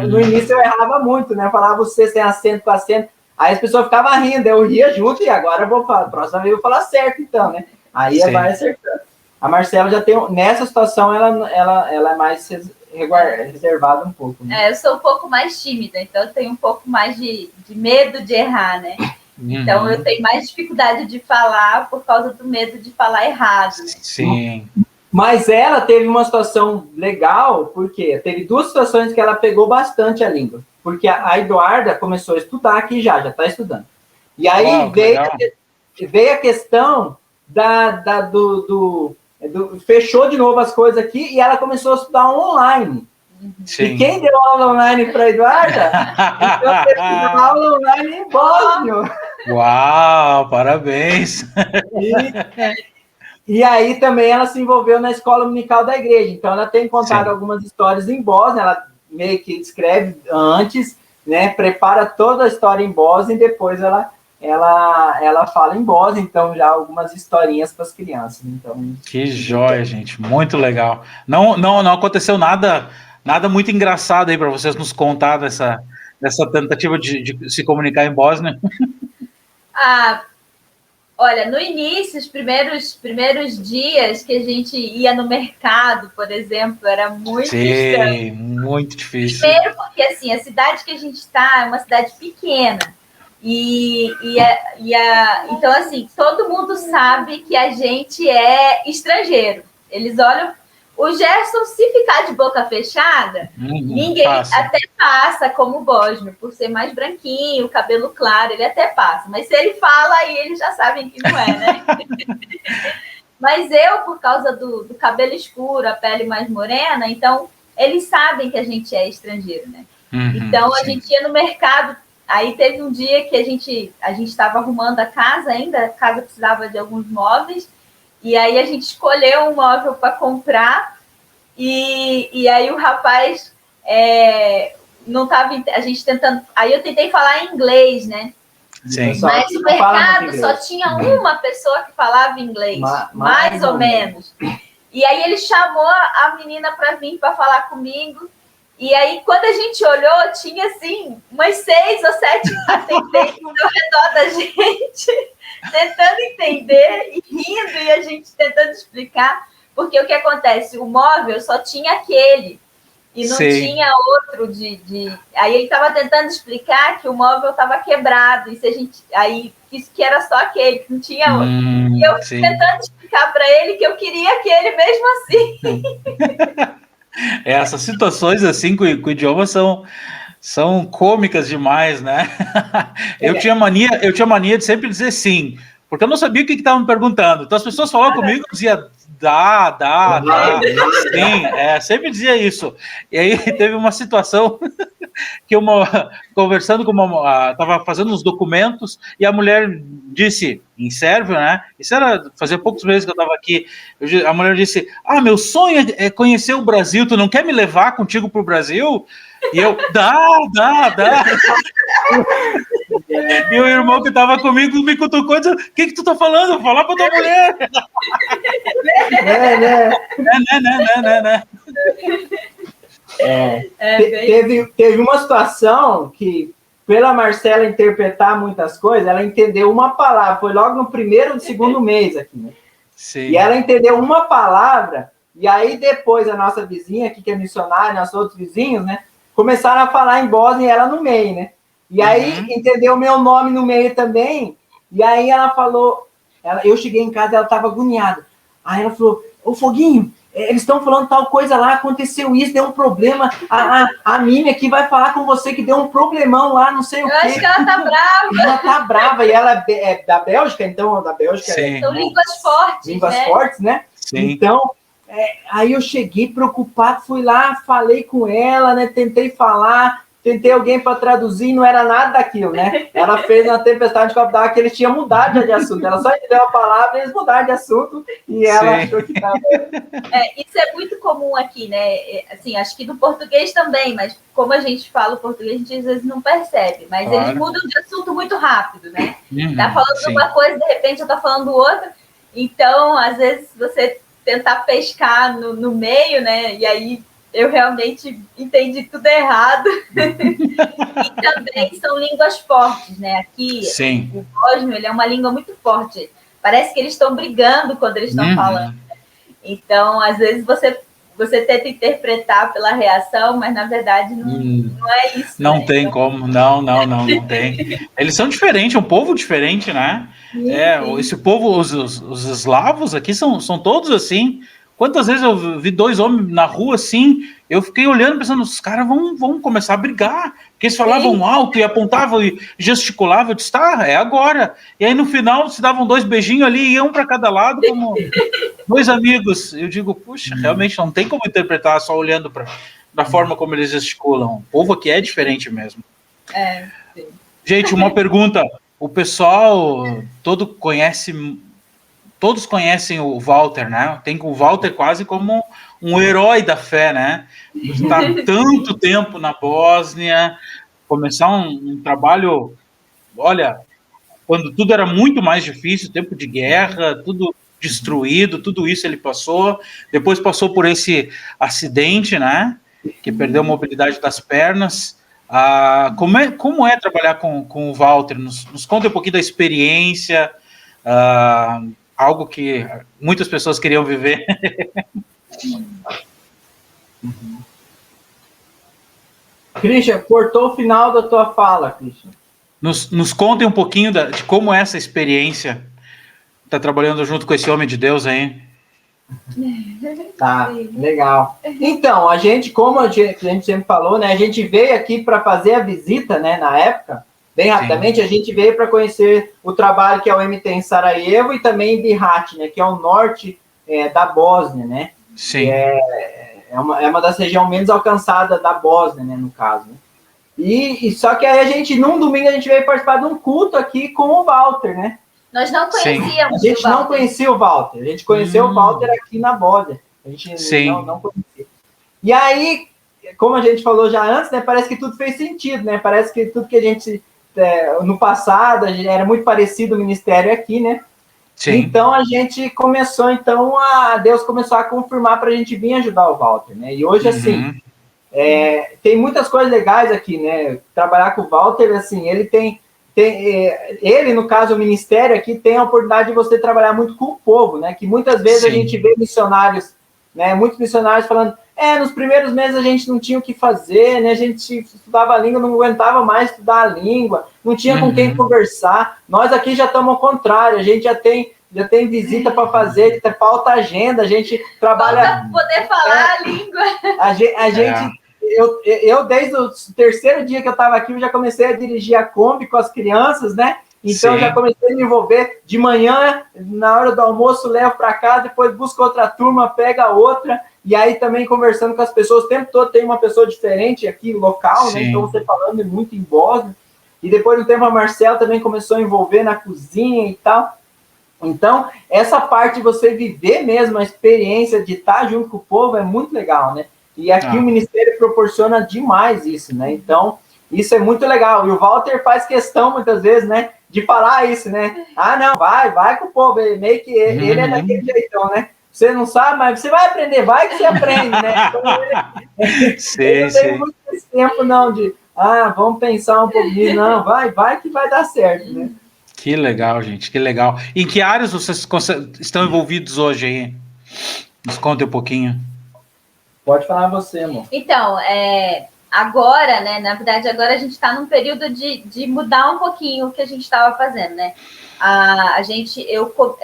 No início eu errava muito, né? Eu falava o C sem acento, com acento. Aí as pessoas ficavam rindo, eu ria junto e agora eu vou falar, próxima vez eu vou falar certo, então, né? Aí vai acertando. A Marcela já tem, nessa situação, ela é mais reservada um pouco. Né? Eu sou um pouco mais tímida, então eu tenho um pouco mais de medo de errar, né? Então eu tenho mais dificuldade de falar por causa do medo de falar errado. Né? Sim. Mas ela teve uma situação legal, porque teve 2 situações que ela pegou bastante a língua. Porque a Eduarda começou a estudar aqui já está estudando. E aí veio a questão fechou de novo as coisas aqui e ela começou a estudar online. Sim. E quem deu aula online para a Eduarda? Então, teve que dar aula online em bósnio. Uau, parabéns! E aí também ela se envolveu na escola dominical da igreja. Então ela tem contado algumas histórias em bósnio, ela meio que escreve antes, né? Prepara toda a história em bósnio e depois ela ela fala em Bósnia, então já algumas historinhas para as crianças. Então, que joia, gente, muito legal. Não aconteceu nada muito engraçado aí para vocês nos contar dessa tentativa de se comunicar em Bósnia? Olha, no início, os primeiros dias que a gente ia no mercado, por exemplo, era muito estranho. Muito difícil. Primeiro porque, assim, a cidade que a gente está é uma cidade pequena. Então, assim, todo mundo sabe que a gente é estrangeiro. Eles olham... O Gerson, se ficar de boca fechada, ninguém até passa como o bósnio, por ser mais branquinho, cabelo claro, ele até passa. Mas se ele fala, aí eles já sabem que não é, né? Mas eu, por causa do cabelo escuro, a pele mais morena, então eles sabem que a gente é estrangeiro, né? Então a gente ia no mercado. Aí teve um dia que a gente estava arrumando a casa ainda, a casa precisava de alguns móveis, e aí a gente escolheu um móvel para comprar, e aí o rapaz não estava... A gente tentando... Aí eu tentei falar em inglês, né? Sim. Mas o mercado só tinha uma pessoa que falava inglês, mais ou menos. E aí ele chamou a menina para vir para falar comigo. E aí, quando a gente olhou, tinha, assim, umas 6 ou 7 atendentes ao redor da gente, tentando entender e rindo, e a gente tentando explicar. Porque o que acontece? O móvel só tinha aquele, e não tinha outro Aí ele estava tentando explicar que o móvel estava quebrado, e se a gente... Aí, que era só aquele, que não tinha outro. E eu tentando explicar para ele que eu queria aquele mesmo assim. Essas situações assim com o idioma são cômicas demais, né? Eu tinha mania de sempre dizer sim, porque eu não sabia o que estavam me perguntando. Então as pessoas falavam comigo, eu dizia dá, sim, sempre dizia isso. E aí teve uma situação que conversando com estava fazendo uns documentos e a mulher disse, em sérvio, né? Isso fazia poucos meses que eu estava aqui. A mulher disse: meu sonho é conhecer o Brasil, tu não quer me levar contigo para o Brasil? E eu, dá. E o irmão que estava comigo me cutucou e disse: o que tu tá falando? Vou falar para tua mulher. Né. Teve uma situação que, pela Marcela interpretar muitas coisas, ela entendeu uma palavra, foi logo no primeiro ou segundo mês aqui, né? Sim. E ela entendeu uma palavra, e aí depois a nossa vizinha aqui, que é missionária, nossos outros vizinhos, né, começaram a falar em Bósnia e ela no meio, né? E aí entendeu o meu nome no meio também, e aí ela falou, eu cheguei em casa e ela estava agoniada. Aí ela falou: ô Foguinho, eles estão falando tal coisa lá, aconteceu isso, deu um problema, a Mimi aqui vai falar com você que deu um problemão lá, não sei o quê. Eu acho que ela tá brava. Ela tá brava, e ela é da Bélgica, então, da Bélgica. São línguas fortes, línguas fortes, né? Sim. Então, aí eu cheguei preocupado, fui lá, falei com ela, né? Tentei alguém para traduzir, não era nada daquilo, né? Ela fez uma tempestade de copo d'água que eles tinham mudado de assunto. Ela só entendeu a palavra e eles mudaram de assunto e ela achou que estava... Isso é muito comum aqui, né? Assim, acho que no português também, mas como a gente fala o português, a gente às vezes não percebe. Mas eles mudam de assunto muito rápido, né? Tá falando uma coisa, de repente eu tô falando outra. Então, às vezes, você tentar pescar no meio, né? E aí... eu realmente entendi tudo errado. E também são línguas fortes, né? Aqui, o bósnio, ele é uma língua muito forte. Parece que eles estão brigando quando eles estão falando. Então, às vezes, você tenta interpretar pela reação, mas, na verdade, não é isso. Não, né? Tem então... como. Não tem. Eles são diferentes, é um povo diferente, né? Sim. Esse povo, os eslavos aqui são todos assim. Quantas vezes eu vi 2 homens na rua assim, eu fiquei olhando pensando, os caras vão começar a brigar, porque eles falavam alto e apontavam e gesticulavam, eu disse, é agora. E aí no final se davam 2 beijinhos ali, iam para cada lado como 2 amigos. Eu digo, puxa, realmente não tem como interpretar só olhando da forma como eles gesticulam. O povo aqui é diferente mesmo. Sim. Gente, uma pergunta, o pessoal todos conhecem o Walter, né? Tem o Walter quase como um herói da fé, né? Está tanto tempo na Bósnia, começar um trabalho, olha, quando tudo era muito mais difícil, tempo de guerra, tudo destruído, tudo isso ele passou. Depois passou por esse acidente, né? Que perdeu a mobilidade das pernas. Como é trabalhar com o Walter? Nos conta um pouquinho da experiência, algo que muitas pessoas queriam viver. Christian, cortou o final da tua fala, Christian. Nos contem um pouquinho de como é essa experiência, tá trabalhando junto com esse homem de Deus aí. Tá, legal. Então, como a gente sempre falou, né? A gente veio aqui para fazer a visita, né? Na época, bem rapidamente, a gente veio para conhecer o trabalho que a OM tem em Sarajevo e também em Bihać, né? Que é o norte da Bósnia, né? Sim. É uma das regiões menos alcançadas da Bósnia, né? No caso. Né? E só que aí num domingo, a gente veio participar de um culto aqui com o Walter, né? Nós não conhecíamos. A gente não conhecia o Walter. A gente conheceu o Walter aqui na Bósnia. A gente não conhecia. E aí, como a gente falou já antes, né? Parece que tudo fez sentido, né? Parece que tudo que a gente no passado era muito parecido o ministério aqui, né? Sim. Então a gente começou, Deus começou a confirmar para a gente vir ajudar o Walter, né? E hoje assim tem muitas coisas legais aqui, né? Trabalhar com o Walter, assim, ele, no caso, o ministério aqui, tem a oportunidade de você trabalhar muito com o povo, né? Que muitas vezes a gente vê missionários, né? Muitos missionários falando, nos primeiros meses a gente não tinha o que fazer, né? A gente estudava a língua, não aguentava mais estudar a língua, não tinha com quem conversar. Nós aqui já estamos ao contrário, a gente já tem visita para fazer, falta agenda, a gente trabalha... Falta poder falar a língua. A gente... Eu, desde o terceiro dia que eu estava aqui, eu já comecei a dirigir a Kombi com as crianças, né? Então, eu já comecei a me envolver. De manhã, na hora do almoço, levo para casa, depois busco outra turma, pega outra. E aí, também, conversando com as pessoas. O tempo todo tem uma pessoa diferente aqui, local, né? Então, você falando muito em Bósnia. E depois, no tempo, a Marcela também começou a envolver na cozinha e tal. Então, essa parte de você viver mesmo a experiência de estar junto com o povo é muito legal, né? E aqui o Ministério proporciona demais isso, né? Então, isso é muito legal. E o Walter faz questão, muitas vezes, né? De falar isso, né? Não, vai com o povo. Meio que ele é daquele jeitão, né? Você não sabe, mas você vai aprender. Vai que você aprende, né? Então, ele não tem muito esse tempo, não, de... vamos pensar um pouquinho. Não, vai que vai dar certo, né? Que legal, gente, que legal. Em que áreas vocês estão envolvidos hoje aí? Nos conta um pouquinho. Pode falar você, amor. Então, agora, né? Na verdade, agora a gente está num período de mudar um pouquinho o que a gente estava fazendo, né?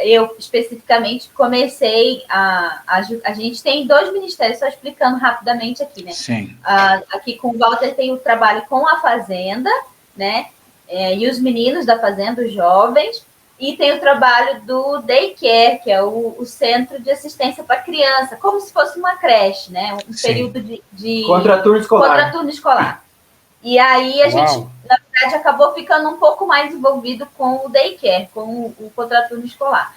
Eu especificamente comecei a gente tem 2 ministérios, só explicando rapidamente aqui, né? Sim. Aqui com o Walter tem o trabalho com a Fazenda, né? E os meninos da Fazenda, os jovens. E tem o trabalho do Daycare, que é o Centro de Assistência para Criança, como se fosse uma creche, né? Um período de contraturno escolar. E aí a gente, na verdade, acabou ficando um pouco mais envolvido com o Daycare, com o contraturno escolar.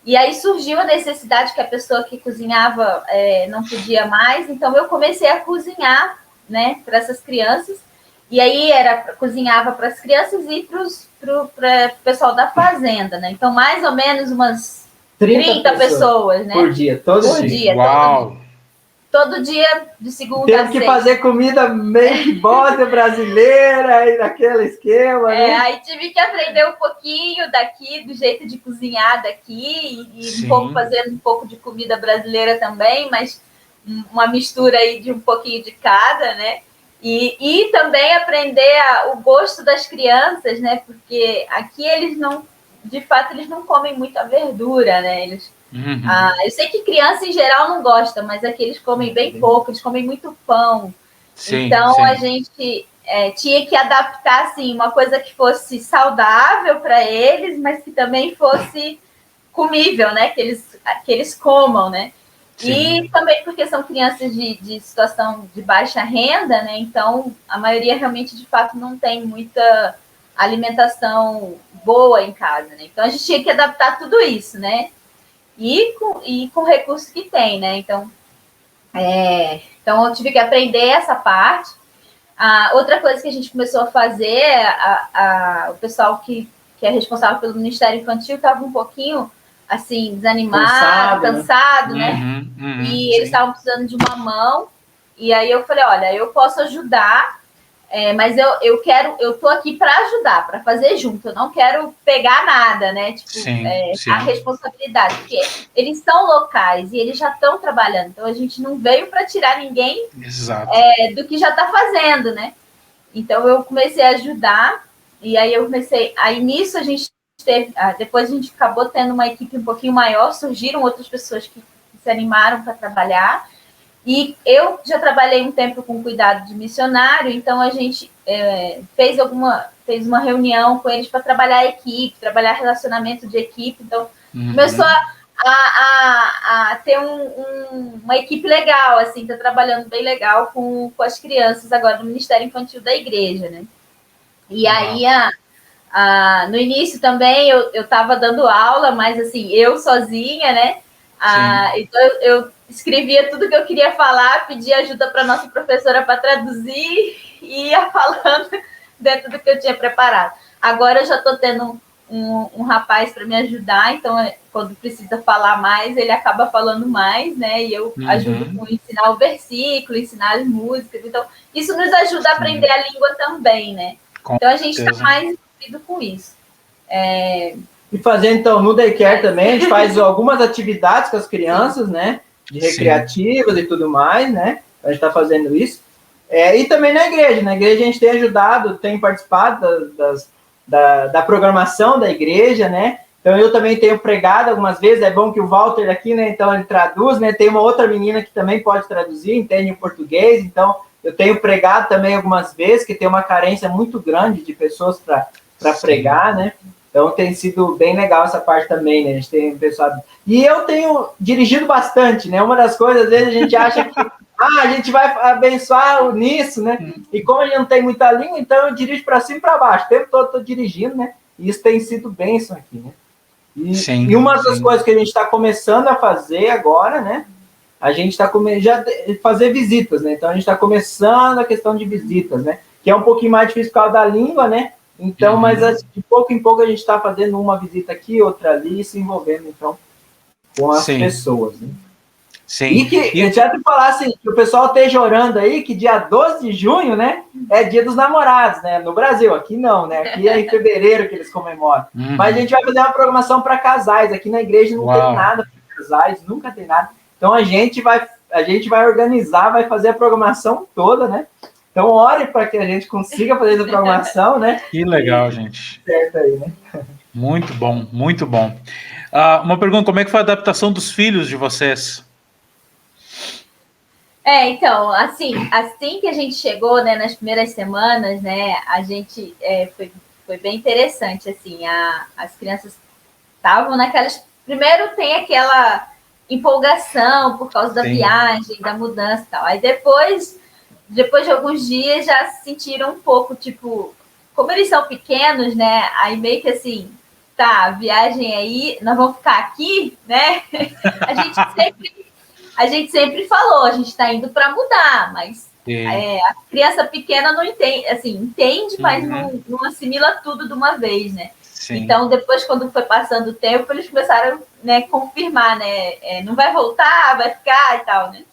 E aí surgiu a necessidade que a pessoa que cozinhava não podia mais, então eu comecei a cozinhar, né, para essas crianças. E aí cozinhava para as crianças e para o pessoal da fazenda, né? Então, mais ou menos umas 30 pessoas, né? Por dia, todo dia. Uau! Todo dia, de segunda a sexta. Teve que fazer comida meio que bósnia brasileira, aí naquele esquema, né? Aí tive que aprender um pouquinho daqui, do jeito de cozinhar daqui, e fazer um pouco de comida brasileira também, mas uma mistura aí de um pouquinho de cada, né? E também aprender o gosto das crianças, né? Porque aqui eles não comem muita verdura, né? Eu sei que criança em geral não gosta, mas aqui eles comem bem pouco, eles comem muito pão. Então a gente tinha que adaptar assim, uma coisa que fosse saudável para eles, mas que também fosse comível, né? Que eles comam, né? Sim. E também porque são crianças de situação de baixa renda, né? Então, a maioria realmente, de fato, não tem muita alimentação boa em casa, né? Então, a gente tinha que adaptar tudo isso, né? E com o recurso que tem, né? Então, eu tive que aprender essa parte. Outra coisa que a gente começou a fazer, o pessoal que que é responsável pelo Ministério Infantil, estava um pouquinho, assim, desanimado, cansado, né? E eles estavam precisando de uma mão. E aí eu falei, olha, eu posso ajudar, mas eu tô aqui para ajudar, para fazer junto. Eu não quero pegar nada, né? Tipo, a responsabilidade, porque eles são locais e eles já estão trabalhando. Então a gente não veio para tirar ninguém do que já está fazendo, né? Então eu comecei a ajudar e aí aí nisso a gente teve, depois a gente acabou tendo uma equipe um pouquinho maior, surgiram outras pessoas que se animaram para trabalhar. E eu já trabalhei um tempo com cuidado de missionário, então a gente fez uma reunião com eles para trabalhar a equipe, trabalhar relacionamento de equipe. Então, começou a ter uma equipe legal, assim, tá trabalhando bem legal com as crianças agora do Ministério Infantil da igreja, né? E aí, no início também eu estava dando aula, mas assim, eu sozinha, né? Então eu escrevia tudo que eu queria falar, pedia ajuda para nossa professora para traduzir e ia falando dentro do que eu tinha preparado. Agora eu já estou tendo um rapaz para me ajudar, então quando precisa falar mais, ele acaba falando mais, né? E eu ajudo com ensinar o versículo, ensinar as músicas. Então, isso nos ajuda a aprender a língua também, né? Então a gente está mais envolvido com isso. E fazendo, então, no daycare também, a gente faz algumas atividades com as crianças, né? De recreativas e tudo mais, né? A gente está fazendo isso. E também na igreja. Na igreja a gente tem ajudado, tem participado da programação da igreja, né? Então eu também tenho pregado algumas vezes. É bom que o Walter aqui, né? Então ele traduz, né? Tem uma outra menina que também pode traduzir, entende o português. Então eu tenho pregado também algumas vezes, que tem uma carência muito grande de pessoas para pregar, né? Então tem sido bem legal essa parte também, né? A gente tem pensado. E eu tenho dirigido bastante, né? Uma das coisas, às vezes, a gente acha que a gente vai abençoar nisso, né? E como a gente não tem muita língua, então eu dirijo para cima e para baixo. O tempo todo estou dirigindo, né? E isso tem sido bênção aqui, né? E uma das coisas que a gente está começando a fazer agora, né? A gente está já fazer visitas, né? Então a gente está começando a questão de visitas, né? Que é um pouquinho mais difícil por causa da língua, né? Então, mas de pouco em pouco a gente está fazendo uma visita aqui, outra ali, se envolvendo, então, com as pessoas, né? E que, já te falar assim, que o pessoal esteja orando aí, que dia 12 de junho, né, é dia dos namorados, né, no Brasil, aqui não, né, aqui é em fevereiro que eles comemoram. Mas a gente vai fazer uma programação para casais, aqui na igreja não tem nada para casais, nunca tem nada. Então a gente vai organizar, vai fazer a programação toda, né. Então, ore para que a gente consiga fazer essa programação, né? Que legal, gente. Certo aí, né? Muito bom, muito bom. Uma pergunta, como é que foi a adaptação dos filhos de vocês? Então, assim que a gente chegou, né, nas primeiras semanas, né, a gente foi bem interessante, assim, as crianças estavam naquelas... Primeiro tem aquela empolgação por causa da viagem, da mudança e tal. Aí depois de alguns dias já se sentiram um pouco, tipo, como eles são pequenos, né? Aí meio que assim, a viagem aí, nós vamos ficar aqui, né? A gente sempre falou, a gente está indo para mudar, mas a criança pequena não entende, assim, entende, mas não assimila tudo de uma vez, né? Sim. Então, depois, quando foi passando o tempo, eles começaram, né, confirmar, né? Não vai voltar, vai ficar e tal, né?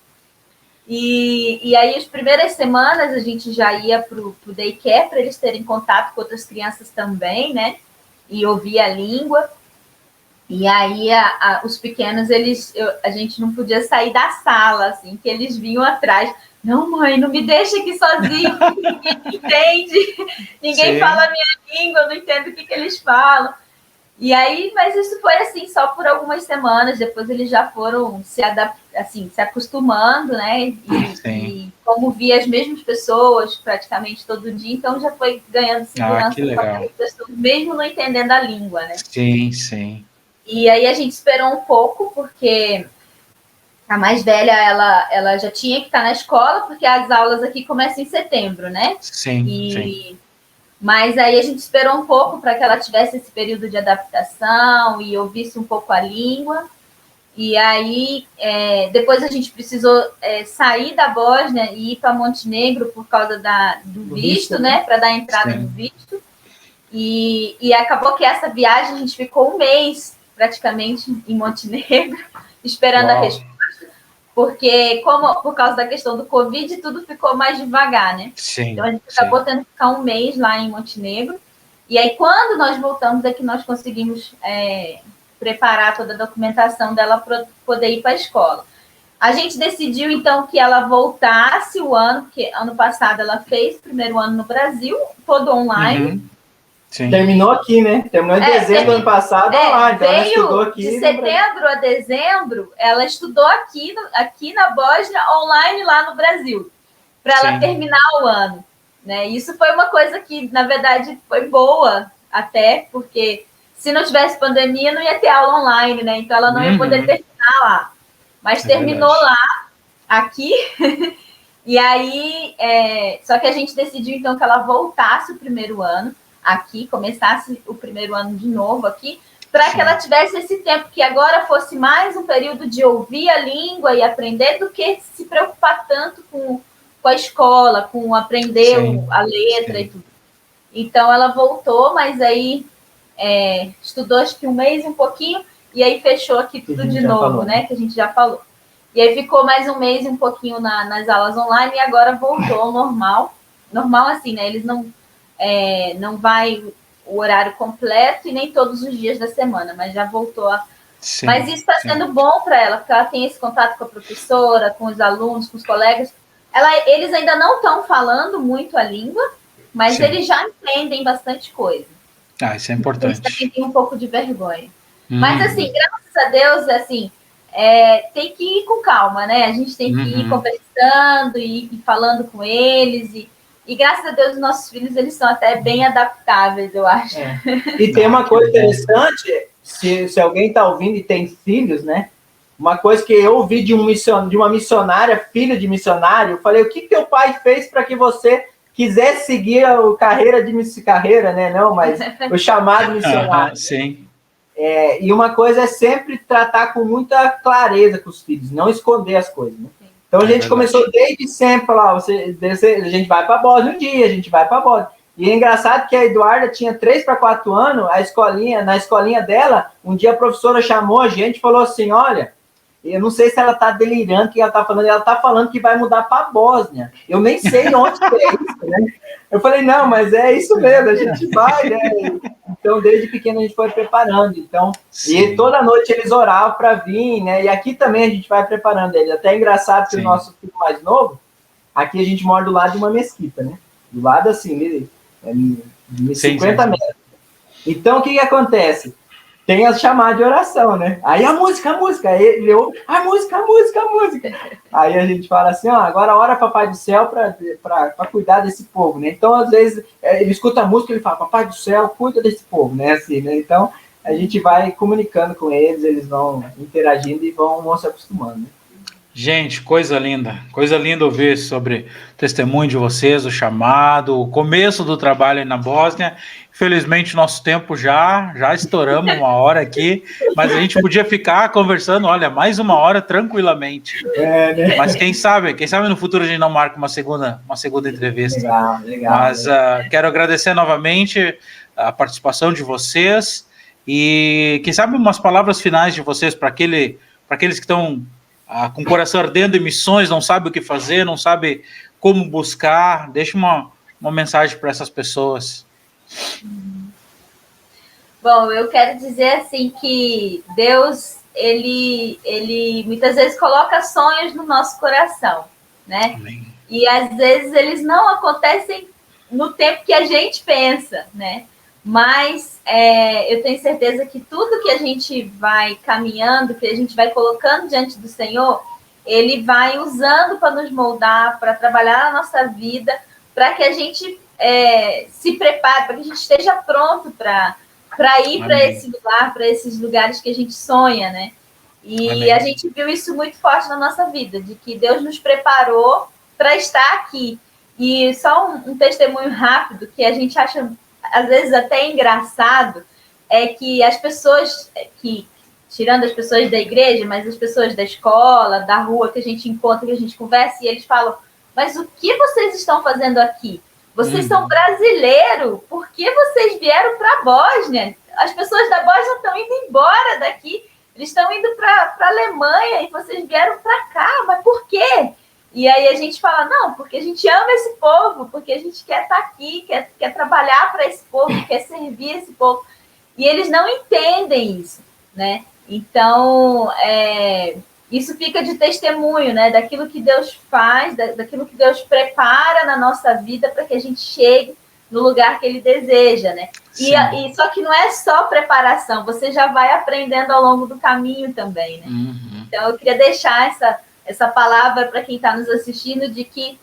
E aí, as primeiras semanas, a gente já ia para o daycare para eles terem contato com outras crianças também, né? E ouvir a língua. E aí, os pequenos, a gente não podia sair da sala, assim, que eles vinham atrás. Não, mãe, não me deixa aqui sozinho, ninguém entende, ninguém fala a minha língua, eu não entendo o que eles falam. E aí, mas isso foi assim, só por algumas semanas, depois eles já foram se acostumando, né? E como via as mesmas pessoas praticamente todo dia, então já foi ganhando segurança com aquelas pessoas, mesmo não entendendo a língua, né? Sim, sim. E aí a gente esperou um pouco, porque a mais velha, ela já tinha que estar na escola, porque as aulas aqui começam em setembro, né? Sim. Mas aí a gente esperou um pouco para que ela tivesse esse período de adaptação e ouvisse um pouco a língua. E aí, depois a gente precisou sair da Bósnia e ir para Montenegro por causa do visto, né? Para dar entrada no visto. E acabou que essa viagem a gente ficou um mês praticamente em Montenegro, esperando a resposta, porque por causa da questão do Covid, tudo ficou mais devagar, né? Sim, então a gente acabou tendo que ficar um mês lá em Montenegro, e aí quando nós voltamos é que nós conseguimos preparar toda a documentação dela para poder ir para a escola. A gente decidiu, então, que ela voltasse o ano, porque ano passado ela fez o primeiro ano no Brasil, todo online. Sim. Terminou aqui, né? Terminou em dezembro do ano passado online. Então ela estudou aqui. De setembro a dezembro, ela estudou aqui na Bósnia, online lá no Brasil, para ela terminar o ano. Né? Isso foi uma coisa que, na verdade, foi boa até, porque se não tivesse pandemia, não ia ter aula online, né? Então ela não ia poder terminar lá. Mas terminou lá, aqui, e aí, só que a gente decidiu, então, que ela voltasse o primeiro ano aqui, começasse o primeiro ano de novo aqui, para que ela tivesse esse tempo, que agora fosse mais um período de ouvir a língua e aprender, do que se preocupar tanto com a escola, com aprender a letra e tudo. Então, ela voltou, mas aí estudou acho que um mês e um pouquinho, e aí fechou aqui tudo de novo, né? Que a gente já falou. E aí ficou mais um mês e um pouquinho nas aulas online, e agora voltou ao normal. Normal assim, né? Eles não vai o horário completo e nem todos os dias da semana, mas já voltou a... Mas isso está sendo bom para ela, porque ela tem esse contato com a professora, com os alunos, com os colegas. Eles ainda não estão falando muito a língua, mas eles já entendem bastante coisa. Isso é importante. Eles também têm um pouco de vergonha. Mas, assim, graças a Deus, assim, tem que ir com calma, né? A gente tem que ir conversando e falando com eles. E graças a Deus, os nossos filhos, eles são até bem adaptáveis, eu acho. E tem uma coisa interessante, se alguém está ouvindo e tem filhos, né? Uma coisa que eu ouvi de uma missionária, filha de missionário, eu falei, o que teu pai fez para que você quisesse seguir a carreira, né? Não, mas o chamado missionário. Sim. E uma coisa é sempre tratar com muita clareza com os filhos, não esconder as coisas, né? Então a gente começou desde sempre, falar, a gente vai para a Bósnia um dia, a gente vai para a Bósnia. E é engraçado que a Eduarda tinha 3 para 4 anos, na escolinha dela, um dia a professora chamou a gente e falou assim, olha, eu não sei se ela está delirando, o que ela está falando que vai mudar para a Bósnia. Eu nem sei onde é isso, né? Eu falei, não, mas é isso mesmo, a gente vai, né? Então, desde pequeno a gente foi preparando. Então, e toda noite eles oravam para vir, né? E aqui também a gente vai preparando eles. Até é engraçado que o nosso filho mais novo, aqui a gente mora do lado de uma mesquita, né? Do lado assim, 50 metros. Então, o que acontece? Tem as chamadas de oração, né? Aí a música. Aí ele ouve, a música. Aí a gente fala assim, agora ora Papai do Céu para cuidar desse povo, né? Então, às vezes, ele escuta a música e ele fala, Papai do Céu, cuida desse povo, né? Assim, né? Então, a gente vai comunicando com eles vão interagindo e vão se acostumando, né? Gente, coisa linda ouvir sobre o testemunho de vocês, o chamado, o começo do trabalho aí na Bósnia. Infelizmente, nosso tempo já estouramos 1 hora aqui, mas a gente podia ficar conversando, olha, mais 1 hora tranquilamente. Né? Mas quem sabe no futuro a gente não marca uma segunda entrevista. Legal. Mas quero agradecer novamente a participação de vocês e quem sabe umas palavras finais de vocês para aqueles que estão com o coração ardendo em missões, não sabe o que fazer, não sabe como buscar. Deixa uma mensagem para essas pessoas. Bom, eu quero dizer assim que Deus, ele muitas vezes coloca sonhos no nosso coração, né? Amém. E às vezes eles não acontecem no tempo que a gente pensa, né? Mas eu tenho certeza que tudo que a gente vai caminhando, que a gente vai colocando diante do Senhor, Ele vai usando para nos moldar, para trabalhar na nossa vida, para que a gente se prepare, para que a gente esteja pronto para ir para esse lugar, para esses lugares que a gente sonha, né? E Amém. A gente viu isso muito forte na nossa vida, de que Deus nos preparou para estar aqui. E só um testemunho rápido, que a gente acha às vezes até engraçado, é que as pessoas tirando as pessoas da igreja, mas as pessoas da escola, da rua, que a gente encontra, que a gente conversa, e eles falam, mas o que vocês estão fazendo aqui? Vocês são brasileiros, por que vocês vieram para a Bósnia? As pessoas da Bósnia estão indo embora daqui, eles estão indo para a Alemanha e vocês vieram para cá, mas por quê? E aí a gente fala, não, porque a gente ama esse povo, porque a gente quer estar aqui, quer trabalhar para esse povo, quer servir esse povo. E eles não entendem isso, né? Então, isso fica de testemunho, né? Daquilo que Deus faz, daquilo que Deus prepara na nossa vida para que a gente chegue no lugar que Ele deseja, né? E só que não é só preparação, você já vai aprendendo ao longo do caminho também, né? Então, eu queria deixar essa palavra para quem está nos assistindo de que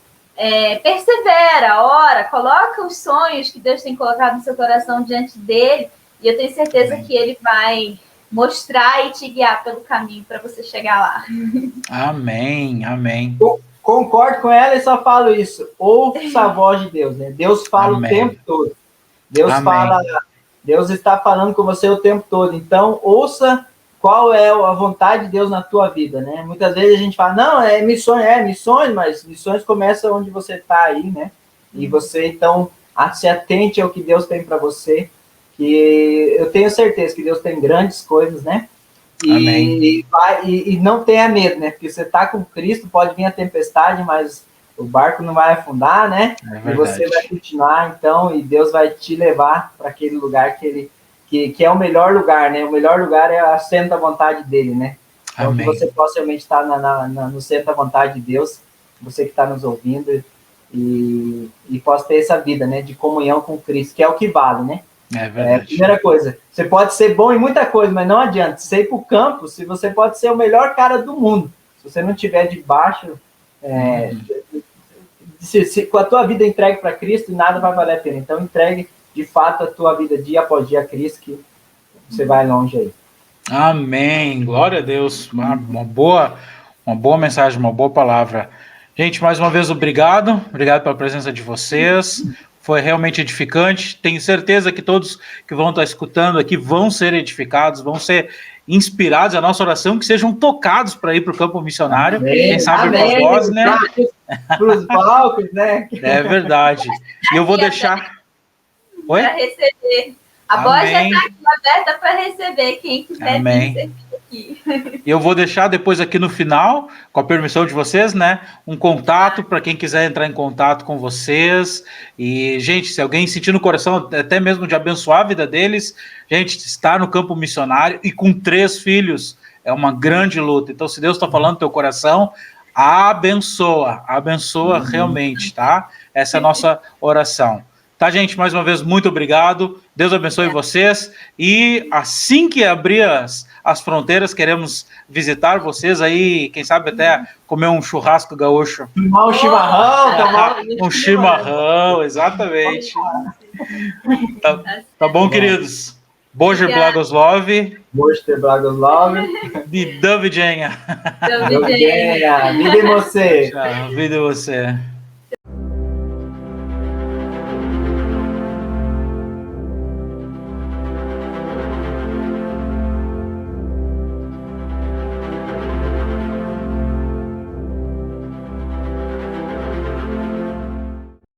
persevera, ora, coloca os sonhos que Deus tem colocado no seu coração diante dele, e eu tenho certeza que Ele vai mostrar e te guiar pelo caminho para você chegar lá. Amém, amém. Concordo com ela e só falo isso. Ouça a voz de Deus, né? Deus fala o tempo todo. Deus fala, Deus está falando com você o tempo todo. Então, ouça qual é a vontade de Deus na tua vida, né? Muitas vezes a gente fala, não, missões, mas missões começam onde você está aí, né? E você, então, se atente ao que Deus tem para você, que eu tenho certeza que Deus tem grandes coisas, né? E não tenha medo, né? Porque você está com Cristo, pode vir a tempestade, mas o barco não vai afundar, né? E você vai continuar, então, e Deus vai te levar para aquele lugar que é o melhor lugar, né? O melhor lugar é a centro da vontade dele, né? Então, que você possa realmente estar no centro da vontade de Deus, você que está nos ouvindo, e possa ter essa vida, né? De comunhão com Cristo, que é o que vale, né? É verdade. Primeira coisa, você pode ser bom em muita coisa, mas não adianta. Você ir para o campo, se você pode ser o melhor cara do mundo, se você não tiver debaixo, com a tua vida entregue para Cristo, nada vai valer a pena. Então, entregue de fato a tua vida dia após dia a Cristo, que você vai longe aí. Amém. Glória a Deus. Uma boa mensagem, uma boa palavra. Gente, mais uma vez, obrigado. Obrigado pela presença de vocês. Foi realmente edificante. Tenho certeza que todos que vão estar escutando aqui vão ser edificados, vão ser inspirados. A nossa oração que sejam tocados para ir para o campo missionário. Amém. Quem sabe para os vós, né? Para os palcos, né? É verdade. E eu vou deixar... Oi? Para receber. A Bósnia está aqui aberta para receber quem quiser vir servir aqui. E eu vou deixar depois aqui no final, com a permissão de vocês, né, um contato para quem quiser entrar em contato com vocês. E, gente, se alguém sentir no coração até mesmo de abençoar a vida deles, gente, estar no campo missionário e com 3 filhos é uma grande luta. Então, se Deus está falando no teu coração, abençoa realmente, tá? Essa é a nossa oração. Tá, gente? Mais uma vez, muito obrigado. Deus abençoe vocês. E assim que abrir as fronteiras, queremos visitar vocês aí, quem sabe até comer um churrasco gaúcho. Tomar um chimarrão. Um chimarrão, exatamente. Tá bom, queridos? Bože Blagoslov. Bože Blagoslov. E do widzenia. Do widzenia. Vidím você. Tchau, vidím você.